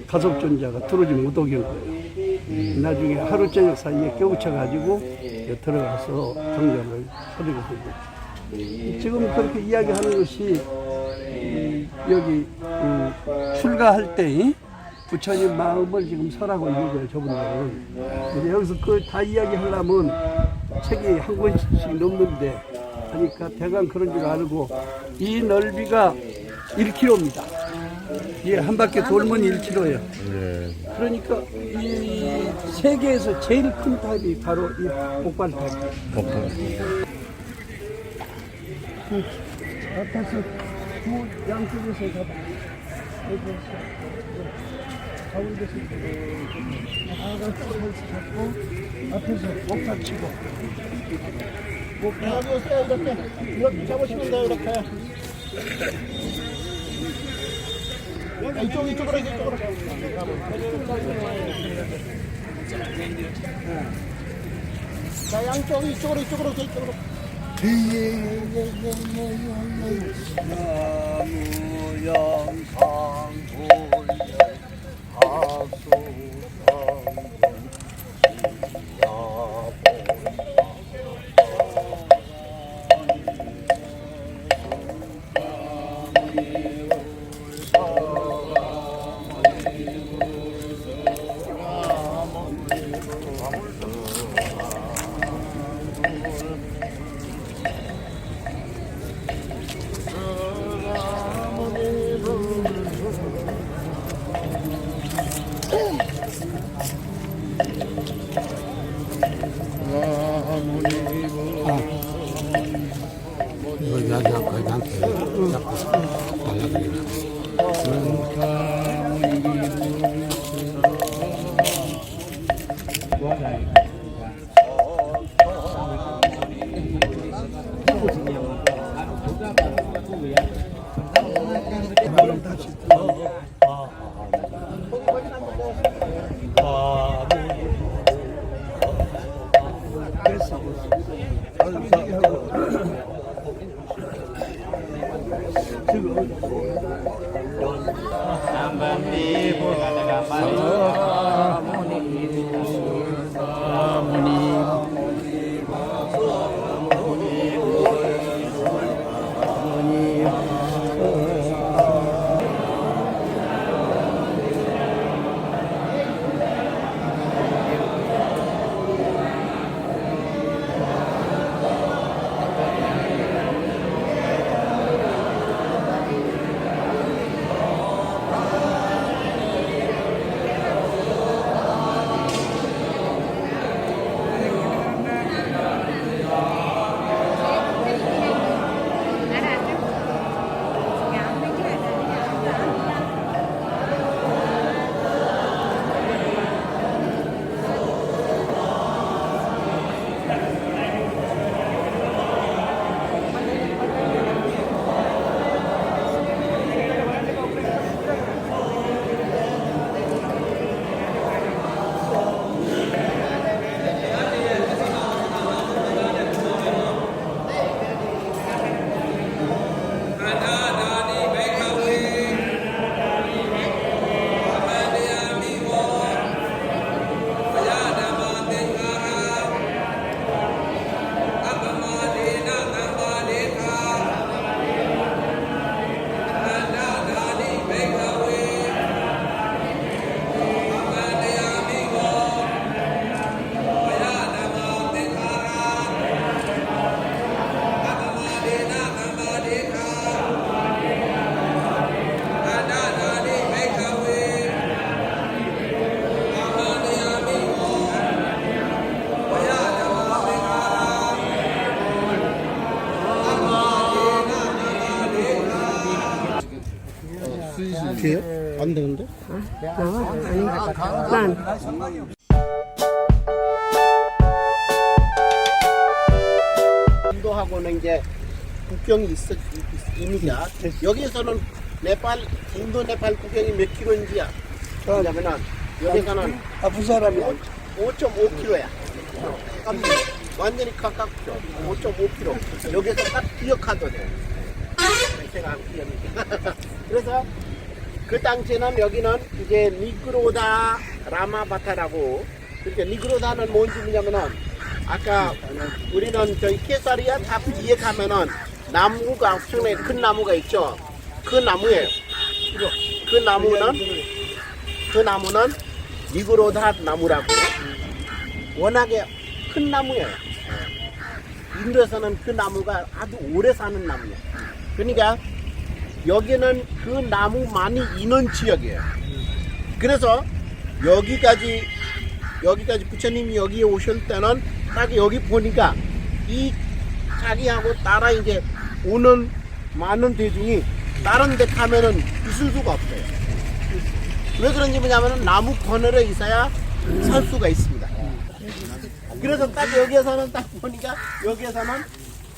가섭존자가 들어오지 못하게 한 거예요. 나중에 하루 저녁 사이에 깨우쳐가지고 들어가서 경전을 서리게 되고, 지금 그렇게 이야기하는 것이 여기 출가할 때 부처님 마음을 지금 설하고 있는 거예요, 저분들은. 여기서 그 다 이야기하려면 책이 한 권씩 넘는데, 하니까 대강 그런 줄 알고, 이 넓이가 1km입니다. 예, 한 바퀴 돌면 1km예요. 그러니까 이 세계에서 제일 큰 탑이 바로 이 복발탑. 앞에서 두 양쪽에서 잡아. 가운데서 잡고 앞에서 목 받치고. 여기 오세요. 이렇게 잡으시면 돼요. 이렇게. 이쪽으로. 자, 양쪽 이쪽으로. 나무 영상 돌려 하수 이걸 나한테 자꾸 달라고 돼요? 안 되는데? 나와? 아니, 난. 인도하고는 이제 국경이 있습니다. 여기서는 네팔, 인도 네팔 국경이 몇 킬로인지야? 그러냐면은 여기서는 아픈 사람이 5.5km야. 완전히 가깝죠. 5.5km. 여기서 딱 기억하도 돼. 제가 안 기억합니다. 그래서 그 당시에는 여기는 이제 니그로다 라마바타라고, 그러니까 니그로다는 뭔지 뭐냐면은 아까 우리는 저희 케사리아 탑 뒤에 가면은 나무가 엄청나게 큰 나무가 있죠. 그 나무예요. 그 나무는 니그로다 나무라고, 워낙에 큰 나무예요. 인도에서는 그 나무가 아주 오래 사는 나무예요. 그러니까 여기는 그 나무 많이 있는 지역이에요. 그래서 여기까지 부처님이 여기 오실 때는 딱 여기 보니까 이 자기하고 따라 이제 오는 많은 대중이 다른 데 가면은 있을 수가 없어요. 왜 그런지 뭐냐면은 나무 그늘에 있어야 살 수가 있습니다. 그래서 딱 여기에서는 딱 보니까 여기에서는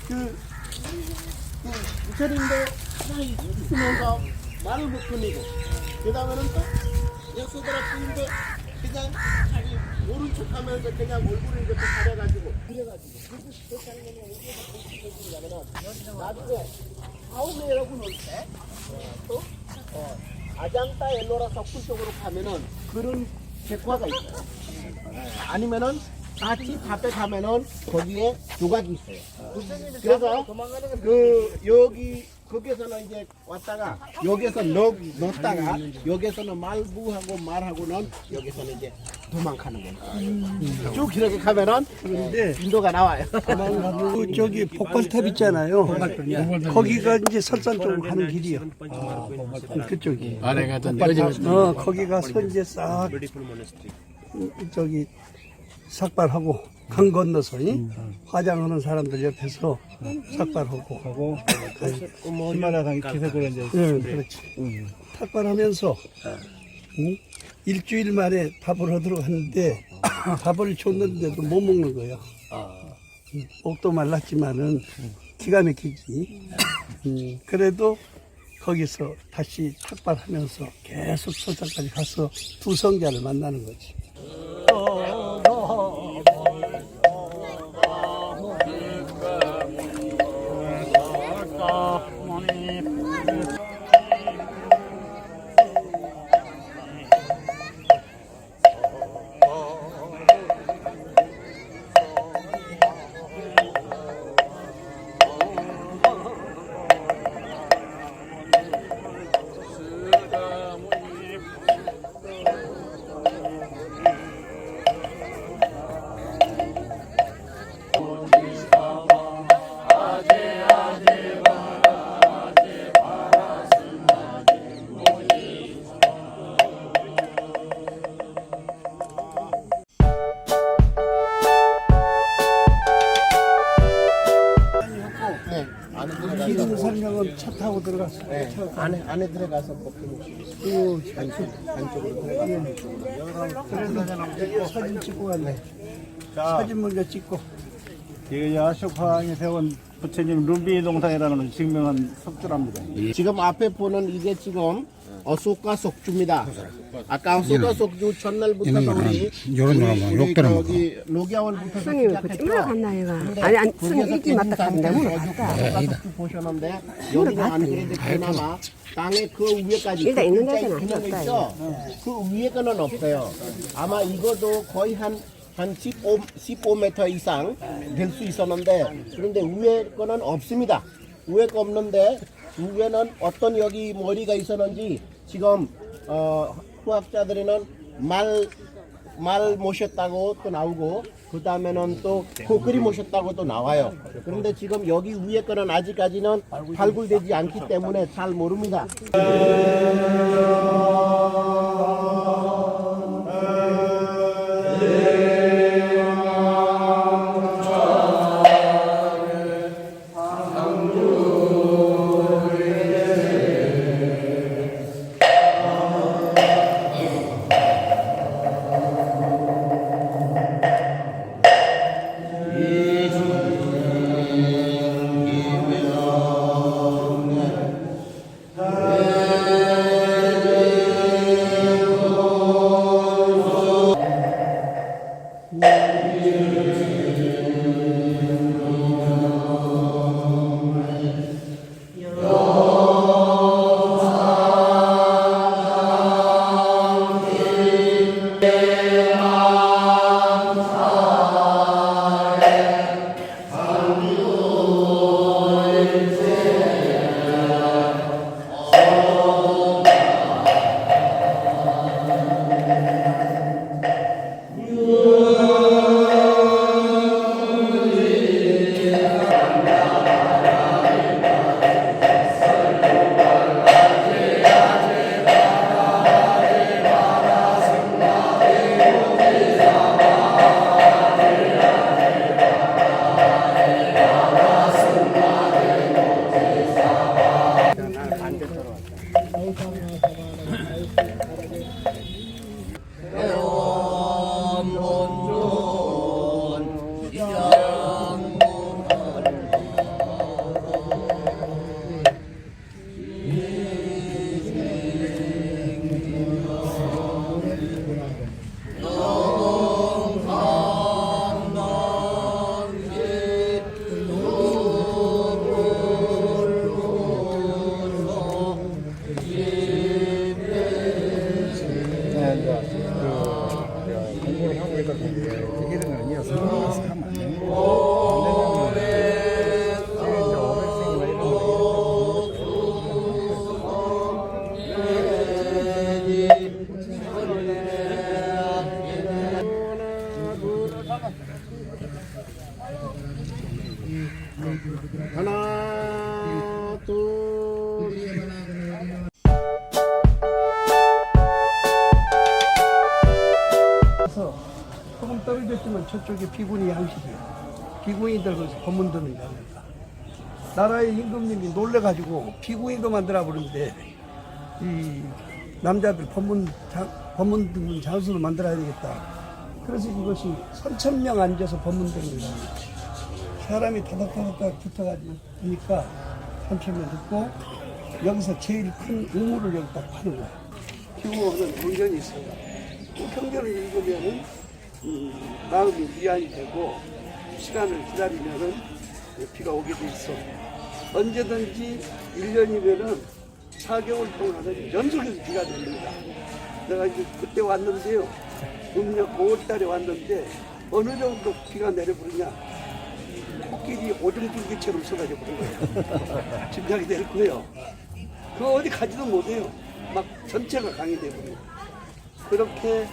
그 부처님도 가만히 있으면서 말을 못 끊이고, 그 다음에는 또 약소들아 부인도 그냥 자기 모른 척 하면서 그냥 얼굴을 이렇게 가려가지고 그래가지고 그 장면이 어디서 보시냐면은 나중에 다음에라고 놀 때 또 아잔타 엘로라 석굴 쪽으로 가면은 그런 객화가 있어요. 아니면은 같이 앞에 가면은 거기에 조각이 있어요. 그래서 그 여기 거기에서는 이제 왔다가 여기에서 넣었다가 여기에서는 말부하고 말하고는 여기서는 이제 도망가는 거예요. 쭉 이렇게 가면은 인도가 나와요. 그 저기 폭발탑 있잖아요. 거기가 이제 설산 쪽으로 가는 길이요. 그쪽이. 아래 가던 거기 가서 이제 싹 저기 삭발하고 강 건너서 화장하는 사람들 옆에서 삭발하고 하고 히말라야 기슭으로 이제 네, 그렇지. 삭발하면서 일주일 만에 밥을 얻으러 갔는데 밥을 줬는데도 못 먹는 거야. 목도 말랐지만은 기가 막히지. 그래도 거기서 다시 삭발하면서 계속 소장까지 가서 두 성자를 만나는 거지. 기름 설명은 차 타고 들어갔어. 네, 안에 들어가서 그 안쪽으로 들어가서 사진 찍고 갔네. 사진 먼저 찍고. 이게 아쇼크왕이 세운 부처님 룸비 동상이라는 증명한 석주랍니다. 지금 앞에 보는 이게 지금 어소카 속주입니다. 아까 어소카 속주 첫날부터 우리 저기 로기아원부터 스님 그 찜으로 갔나 얘가. 아니 스님 일찍 맞다 갔는데 문을 갔다. 어소카 속주 보셨는데 여기가 안 그래도 그나마 땅에 그 위에까지 일단 있는 데서는 그냥 없었다, 있죠. 그 위에 거는 없어요. 아마 이것도 거의 한 15m 이상 될 수 있었는데 그런데 위에 거는 없습니다. 위에 거 없는데 위에는 어떤 여기 머리가 있었는지 지금 후학자들은 말 모셨다고 또 나오고 그 다음에는 또 코끼리 모셨다고 또 나와요. 그런데 지금 여기 위에 거는 아직까지는 발굴되지 않기 때문에 잘 모릅니다. 하나, 둘. 조금 떨어져 보셨지만 저쪽에 비군이 양식이에요. 비군이들 거기서 법문 듣는 게 아닙니다. 나라의 임금님이 놀래가지고 비구이도 만들어 버리는데 이 남자들 법문 듣는 장소로 만들어야 되겠다. 그래서 이것이 3,000명 앉아서 법문 듣는 거예요. 사람이 다닥다닥 붙어가지고 3,000명 듣고 여기서 제일 큰 우물을 여기다 파는 거야. 기호는 경전이 있어요. 그 경전을 읽으면은 마음이 위안이 되고 시간을 기다리면은 비가 오게 돼 있어. 언제든지 1년이면은 4개월 동안은 연속해서 비가 내립니다. 내가 이제 그때 왔는데요. 음력 5월달에 왔는데 어느 정도 비가 내려버리냐. 코끼리 오줌줄기처럼 쏟아져 버린 거예요. 짐작이 될 거예요. 그 어디 가지도 못해요. 막 전체가 강이 돼버려요. 그렇게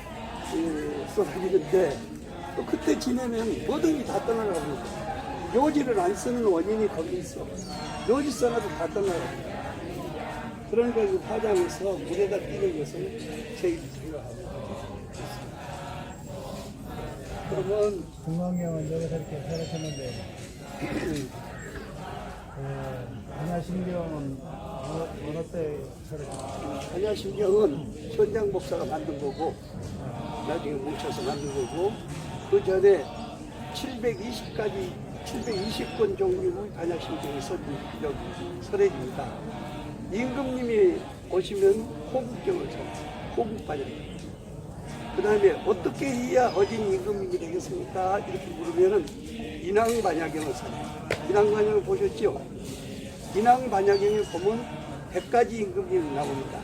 쏟아지는데 또 그때 지내면 뭐든지 다 떠나가고 묘지를 안 쓰는 원인이 거기 있어. 묘지 써놔도 다 떠나가고. 그러니까 이 화장에서 물에다 뛰는 것을 제일 생각합니다. 그러면 공황경은 여기서 이렇게 살았었는데 안야신경은 어느 때 살았어요? 안야신경은 현장 목사가 만든 거고 나중에 뭉쳐서 만든 거고 그 전에 720권 종류의 안야신경이 여기 설해집니다. 임금님이 오시면 호국경을 쳐요. 호국반야경. 그 다음에 어떻게 해야 어진 임금님이 되겠습니까? 이렇게 물으면은 인왕반야경을 써요. 인왕반야경 보셨죠? 인왕반야경에 보면 100가지 임금님이 나옵니다.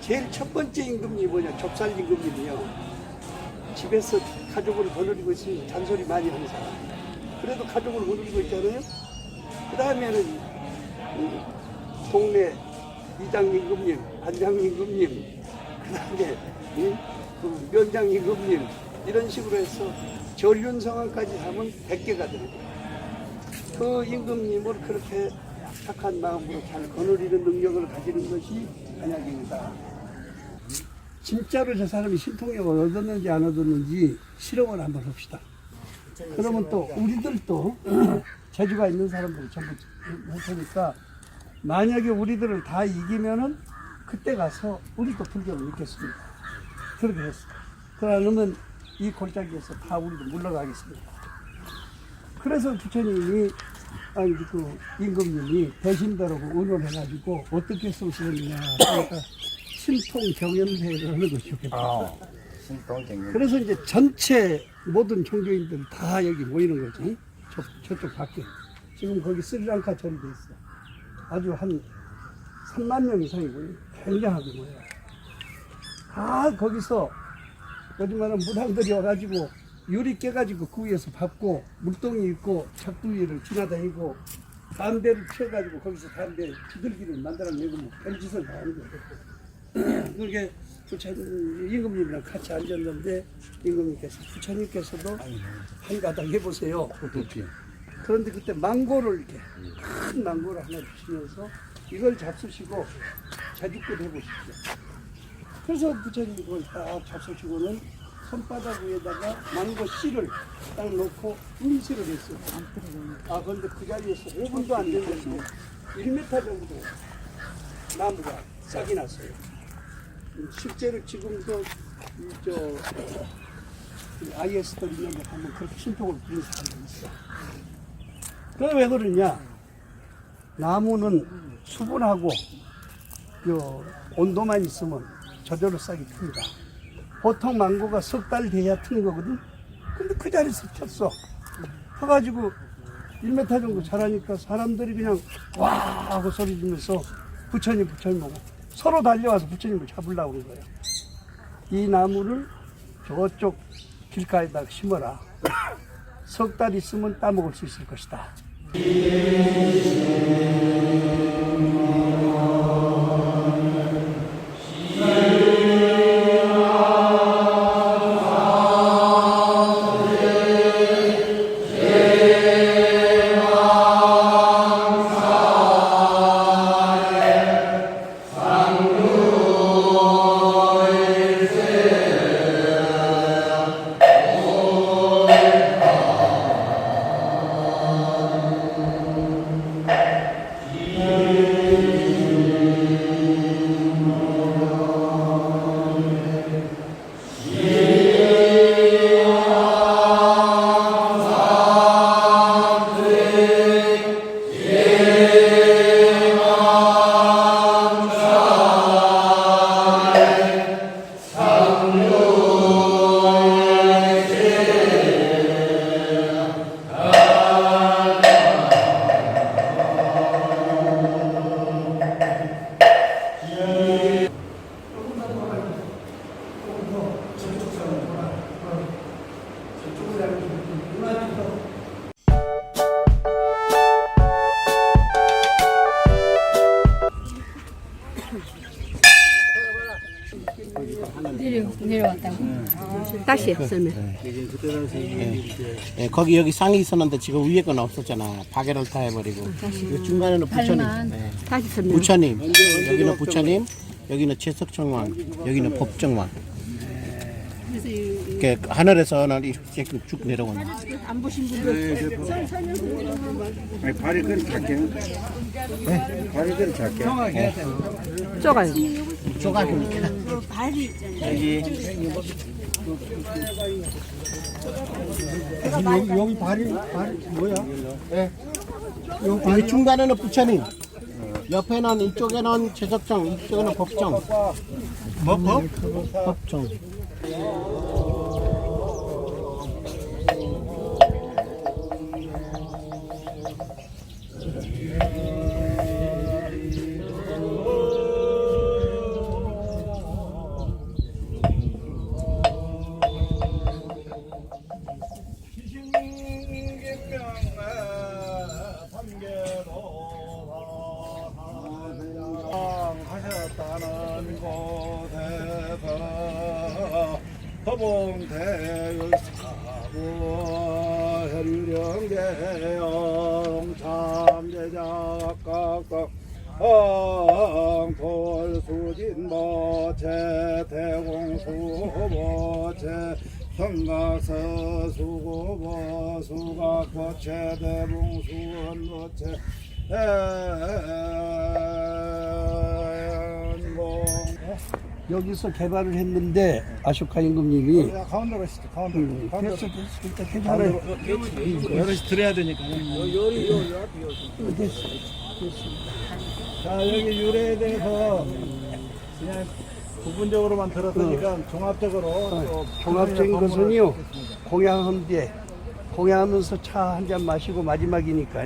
제일 첫 번째 임금님이 뭐냐? 좁쌀 임금님이요. 집에서 가족을 거느리고 있으면 잔소리 많이 하는 사람. 그래도 가족을 거느리고 있잖아요. 그 다음에는 동네 이장 임금님, 반장 임금님, 그 다음에 그 면장 임금님 이런 식으로 해서 전륜 상황까지 하면 100개가 됩니다. 그 임금님을 그렇게 착한 마음으로 잘 거느리는 능력을 가지는 것이 안야경이다. 진짜로 저 사람이 신통력을 얻었는지 안 얻었는지 실험을 한번 합시다. 그러면 또 우리들도 재주가 있는 사람들이 전부 할 테니까 만약에 우리들을 다 이기면은 그때 가서 우리도 불교를 믿겠습니다. 그렇게 했어. 그러면 이 골짜기에서 다 우리도 물러가겠습니다. 그래서 부처님이 아니 그 임금님이 대신들하고 의논해가지고 어떻게 쓰시느냐 그러니까 신통경연회를 하는 것이 좋겠다. 그래서 이제 전체 모든 종교인들이 다 여기 모이는 거지. 저쪽 밖에. 지금 거기 스리랑카 절이 돼 있어. 아주 한 3만 명 이상이고요. 굉장하게 모여요. 다 거기서 요즘 말하면 무당들이 와가지고 유리 깨가지고 그 위에서 밟고 물동이 있고 작두위를 지나다니고 담배를 피워가지고 거기서 담배 비둘기를 만들어내고 뭐 별짓을 다 하는 거예요. 그게 부처님 임금님이랑 같이 앉았는데 임금님께서 부처님께서도 한 가닥 해보세요. 그런데 그때 망고를 이렇게 큰 망고를 하나 주시면서 이걸 잡수시고 제주껏 해보십시오. 그래서 부처님이 그걸 딱 잡수시고는 손바닥 위에다가 망고 씨를 딱 놓고 음시를 했어요. 아, 그런데 그 자리에서 5분도 안 됐는데 1m 정도 나무가 싹이 났어요. 실제로 지금도 IS들 있는데 가면 그렇게 신통을 부리는 사람들이 있어. 그게 왜 그러냐? 나무는 수분하고 온도만 있으면 저절로 싹이 틉니다. 보통 망고가 석 달 돼야 트는 거거든. 근데 그 자리에서 폈어. 펴가지고 1m 정도 자라니까 사람들이 그냥 와 하고 소리 지면서 부처님 하고 서로 달려와서 부처님을 잡으려고 그런 거예요. 이 나무를 저쪽 길가에다 심어라. 석 달 있으면 따먹을 수 있을 것이다. 다시 없으면. 네, 거기 여기 쌍이 있었는데 지금 위에 건 없었잖아. 바게를 다 해버리고. 그 중간에는 부처님. 네. 다시 설명. 부처님. 여기는 부처님. 여기는 채석정왕. 여기는 법정왕. 이렇게 하늘에서는 이렇게 쭉 내려오는. 안 보신 분들. 아니, 발이 그리 작게. 네? 발이 그리 작게. 쪼가요. 조각이니까. 여기 발이 뭐야? 여기 중간에는 부처님. 옆에는 이쪽에는 채석정, 이쪽에는 법정. 뭐 법? 법정. 하셨다는 곳에서 허봉대의 사고 현령대영 참제작각각 돌수진모체 대공수모체 성각서수고모 수각고체 대봉수원모체 여기서 개발을 했는데 아쇼카 임금님이 가운데로 하시죠. 됐어 일단 개발을 여럿이 들어야 되니까. 자, 여기 유래에 대해서 그냥 부분적으로만 들었으니까 종합적으로 종합적인 것은요 공양하면서 차 한 잔 마시고 마지막이니까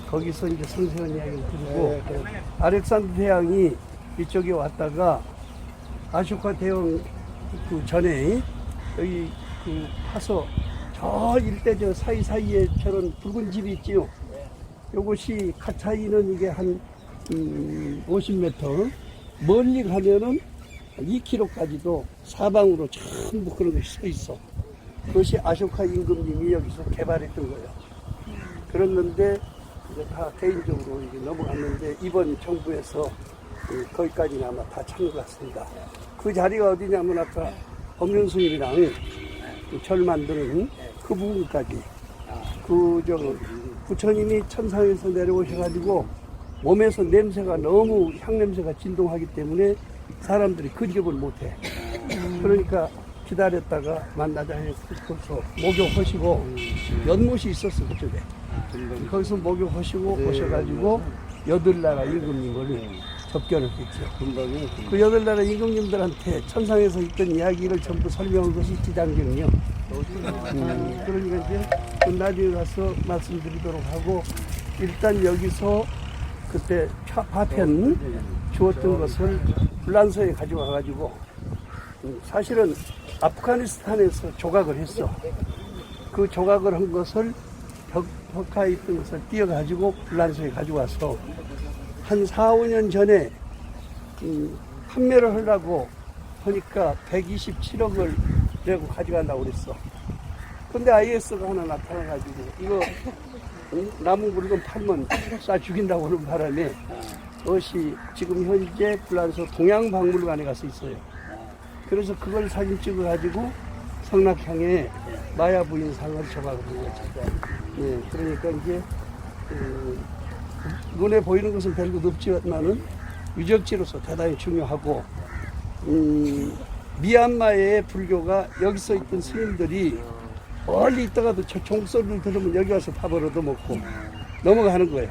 거기서 이제 상세한 이야기를 드리고 아렉산더 대왕이 이쪽에 왔다가 아쇼카 대왕 그 전에 여기 그 파서 저 일대 저 사이사이에 저런 붉은 집이 있지요. 요것이 가차이는 이게 한 50m 멀리 가면은 2km까지도 사방으로 전부 그런 것이 서 있어. 그것이 아쇼카 임금님이 여기서 개발했던 거예요. 그랬는데 이제 다 개인적으로 이제 넘어갔는데 이번 정부에서 거기까지는 아마 다 찬 것 같습니다. 그 자리가 어디냐면 아까 법륜스님이랑 절 만드는 그 부분까지 부처님이 천상에서 내려오셔가지고 몸에서 냄새가 너무 향냄새가 진동하기 때문에 사람들이 근접을 못해. 그러니까 기다렸다가 만나자 해서 목욕하시고 연못이 있었어 그쪽에. 거기서 목욕하시고 오셔가지고 여덟나라 임금님을 접견을 했죠. 그 여덟나라 임금님들한테 천상에서 있던 이야기를 전부 설명한 것이 지장경이요. 그러니까 이제 나중에 가서 말씀드리도록 하고 일단 여기서 그때 파편 주었던 것을 불란서에 가져와가지고 사실은 아프가니스탄에서 조각을 했어. 그 조각을 한 것을 벽화에 있던 것을 띄어가지고 불란서에 가져와서 한 4, 5년 전에 판매를 하려고 하니까 127억을 내고 가져간다고 그랬어. 근데 IS가 하나 나타나가지고 이거 남은 물건 팔면 싸 죽인다고 하는 바람에 그것이 지금 현재 불란서 동양박물관에 가서 있어요. 그래서 그걸 사진 찍어가지고 성락향에 마야 부인상을 접하고 한 거죠. 네, 그러니까 이제 눈에 보이는 것은 별로 없지만은 유적지로서 대단히 중요하고 미얀마의 불교가 여기서 있던 스님들이 멀리 있다가도 저 종소리를 들으면 여기 와서 밥을 얻어먹고 넘어가는 거예요.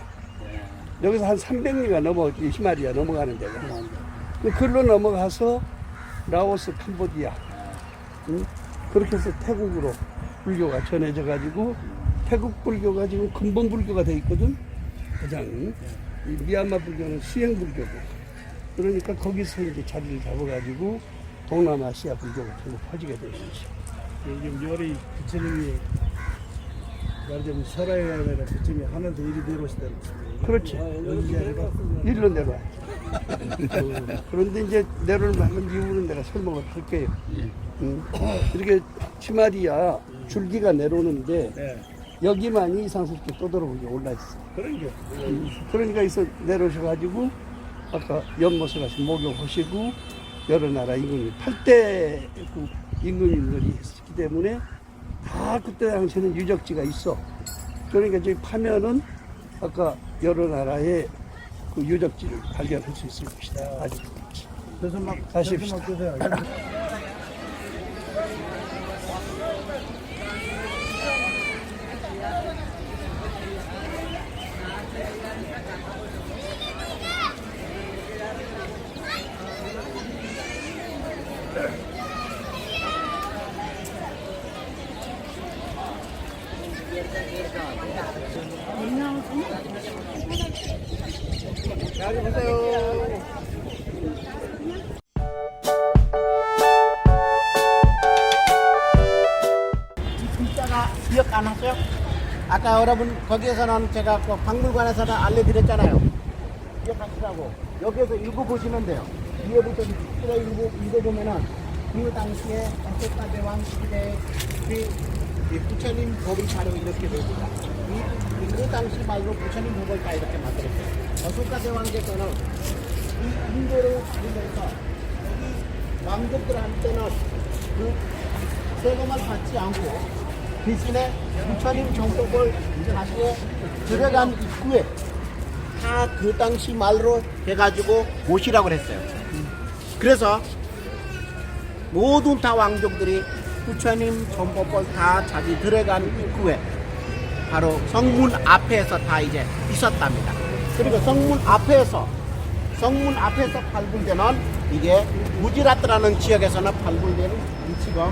여기서 한 300리가 히말리아 넘어가는 데가. 그걸로 넘어가서 라오스, 캄보디아 그렇게 해서 태국으로 불교가 전해져 가지고 태국 불교가 지금 근본 불교가 돼 있거든. 가장 이 미얀마 불교는 수행 불교고 그러니까 거기서 이제 자리를 잡아가지고 동남아시아 불교가 전부 퍼지게 된 것이죠. 요즘 열이 부처님이 말하자면 설화에 가면 부처님이 하늘도 이리 내려오시다는 그렇지. 연기자리가 일로 내려와. 그런데 이제 내려오면 이후로는 내가 설명을 할게요. 이렇게 치마리야 줄기가 내려오는데 네. 여기만이 이상스럽게 떠들어오게 올라있어. 그런 게 그러니까 여기서 내려오셔가지고 아까 연못에 가서 목욕하시고 여러 나라 임금님 8대 그 임금님들이 했기 때문에 다 그때 당시에는 유적지가 있어. 그러니까 저기 파면은 아까 여러 나라의 그 유적지를 발견할 수 있을 것이다. 아주 그래서 막 가십시다. 드세요. 글자가 기억 안 하세요? 아까 여러분 거기에서는 제가 그 박물관에서는 알려드렸잖아요. 기억하시라고. 여기에서 읽어보시면 돼요. 위에부터 읽어보면은 그 당시에 어색가대왕 시대에 그 부처님 법이 바로 이렇게 됩니다. 그 당시 말로 부처님 법을 다 이렇게 만들었어요. 어색가대왕께서는 이 인도를 다니면서 여기 왕족들한테는 그 세금을 받지 않고 대신에 부처님 정법을 다시에 들어간 입구에 다 그 당시 말로 해가지고 모시라고 했어요. 그래서 모든 다 왕족들이 부처님 정법을 다 자기 들어간 입구에 바로 성문 앞에서 다 이제 있었답니다. 그리고 성문 앞에서 발굴되는 이게 구지라트라는 지역에서는 발굴되는 지금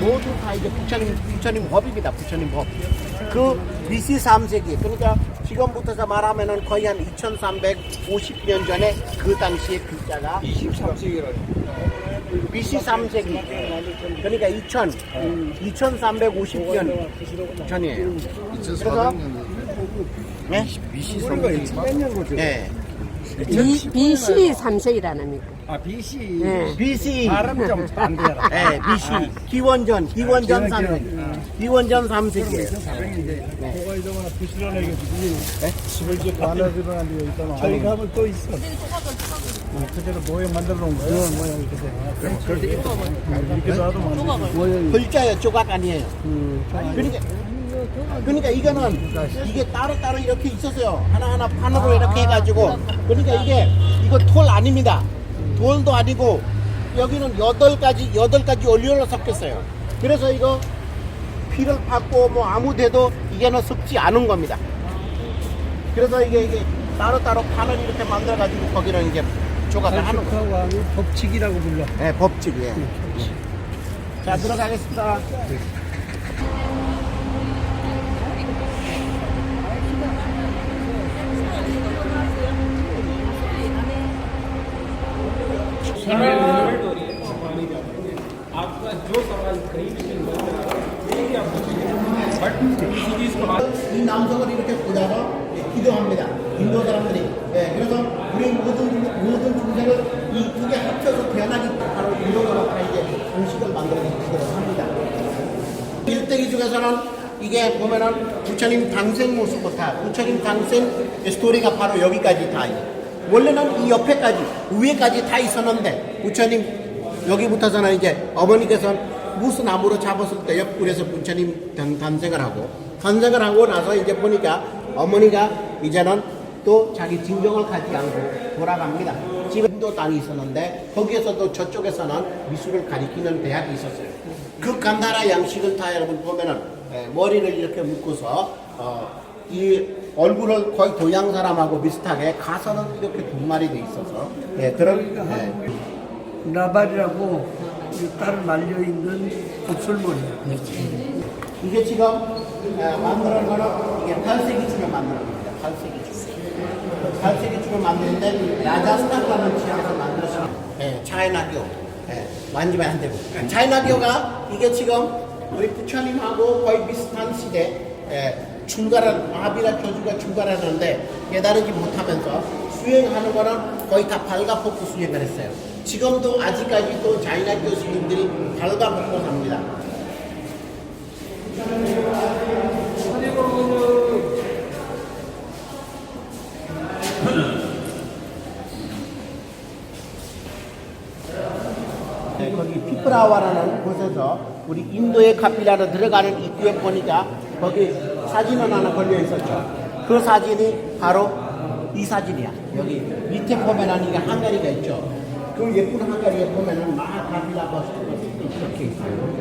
모두 다 이제 부처님 법입니다. 부처님 법. 그 BC 3세기 그러니까 지금부터서 말하면은 거의 한 2350년 전에 그 당시의 글자가 23세기라고. BC 3세기 그러니까 2350년 전이에요. 그래서 네? BC 3세기. 네. BC 3세기라는 아, BC. 네. BC 발음이 좀 안 돼요. 네, BC 기원전 3세기. 기원전 3세기예요. 뭐가 이동하나 부시러는 게 집을 이제 관아들어가는 데 있잖아. 저희 가면 또 있어. 그대로 모형 만들어 놓은 거예요. 모양 이렇게 돼. 이렇게도 하도 많고. 글자예요. 조각 아니에요. 그러니까 이거는 이게 따로따로 이렇게 있었어요. 하나하나 판으로 이렇게 해가지고. 그러니까 이거 돌 아닙니다. 돌도 아니고 여기는 8가지 원료를 섞였어요. 그래서 이거 피를 받고 뭐 아무 데도 이게는 섞지 않은 겁니다. 그래서 이게 따로따로 판을 이렇게 만들어가지고 거기는 이제 조각을 하는 거예요. 법칙이라고 불러. 네, 법칙이에요. 자, 들어가겠습니다. 이 남성을 이렇게 보다가 기도합니다. 인도 사람들이. 네, 그래서 우리 모든 중생을 이 두 개 합쳐서 태어나기 바로 인도가 다 이제 음식을 만들어내기로 합니다. 일대기 중에서는 이게 보면은 부처님 당생 모습부터 부처님 당생 스토리가 바로 여기까지 다 있어요. 원래는 이 옆에까지 위에까지 다 있었는데 부처님 여기부터서는 이제 어머니께서는 무슨 나무로 잡았을 때 옆구리에서 부처님 탄생을 하고 나서 이제 보니까 어머니가 이제는 또 자기 진정을 갖지 않고 돌아갑니다. 집도 땅이 있었는데 거기에서도 저쪽에서는 미술을 가리키는 대학이 있었어요. 그 간다라 양식을 다 여러분 보면은 머리를 이렇게 묶어서 이 얼굴을 거의 동양 사람하고 비슷하게 가서는 이렇게 두 마리 돼 있어서 그런 나발이라고 딸을 말려있는 곱슬머리야. 이게 지금 만드는 거는 이게 8세기 중에 만드는 겁니다. 8세기 중에 만드는데 라자스탄이라는 지역에서 만들어서 차이나교 만지면 안 되고. 차이나교가 이게 지금 우리 부처님하고 거의 비슷한 시대 출가를 교주가 출가를 하는데 깨달지 못하면서 수행하는 거는 거의 다 발가벗고 수행을 했어요. 지금도 아직까지도 차이나교 스님들이 발가벗고 삽니다. 거기 피프라와라는 곳에서 우리 인도의 카필라로 들어가는 입구에 보니까 거기 사진은 하나 걸려 있었죠. 그 사진이 바로 이 사진이야. 여기 밑에 보면은 이게 항아리가 있죠. 그 예쁜 항아리에 보면은 마하카필라 버스 이렇게 있어요.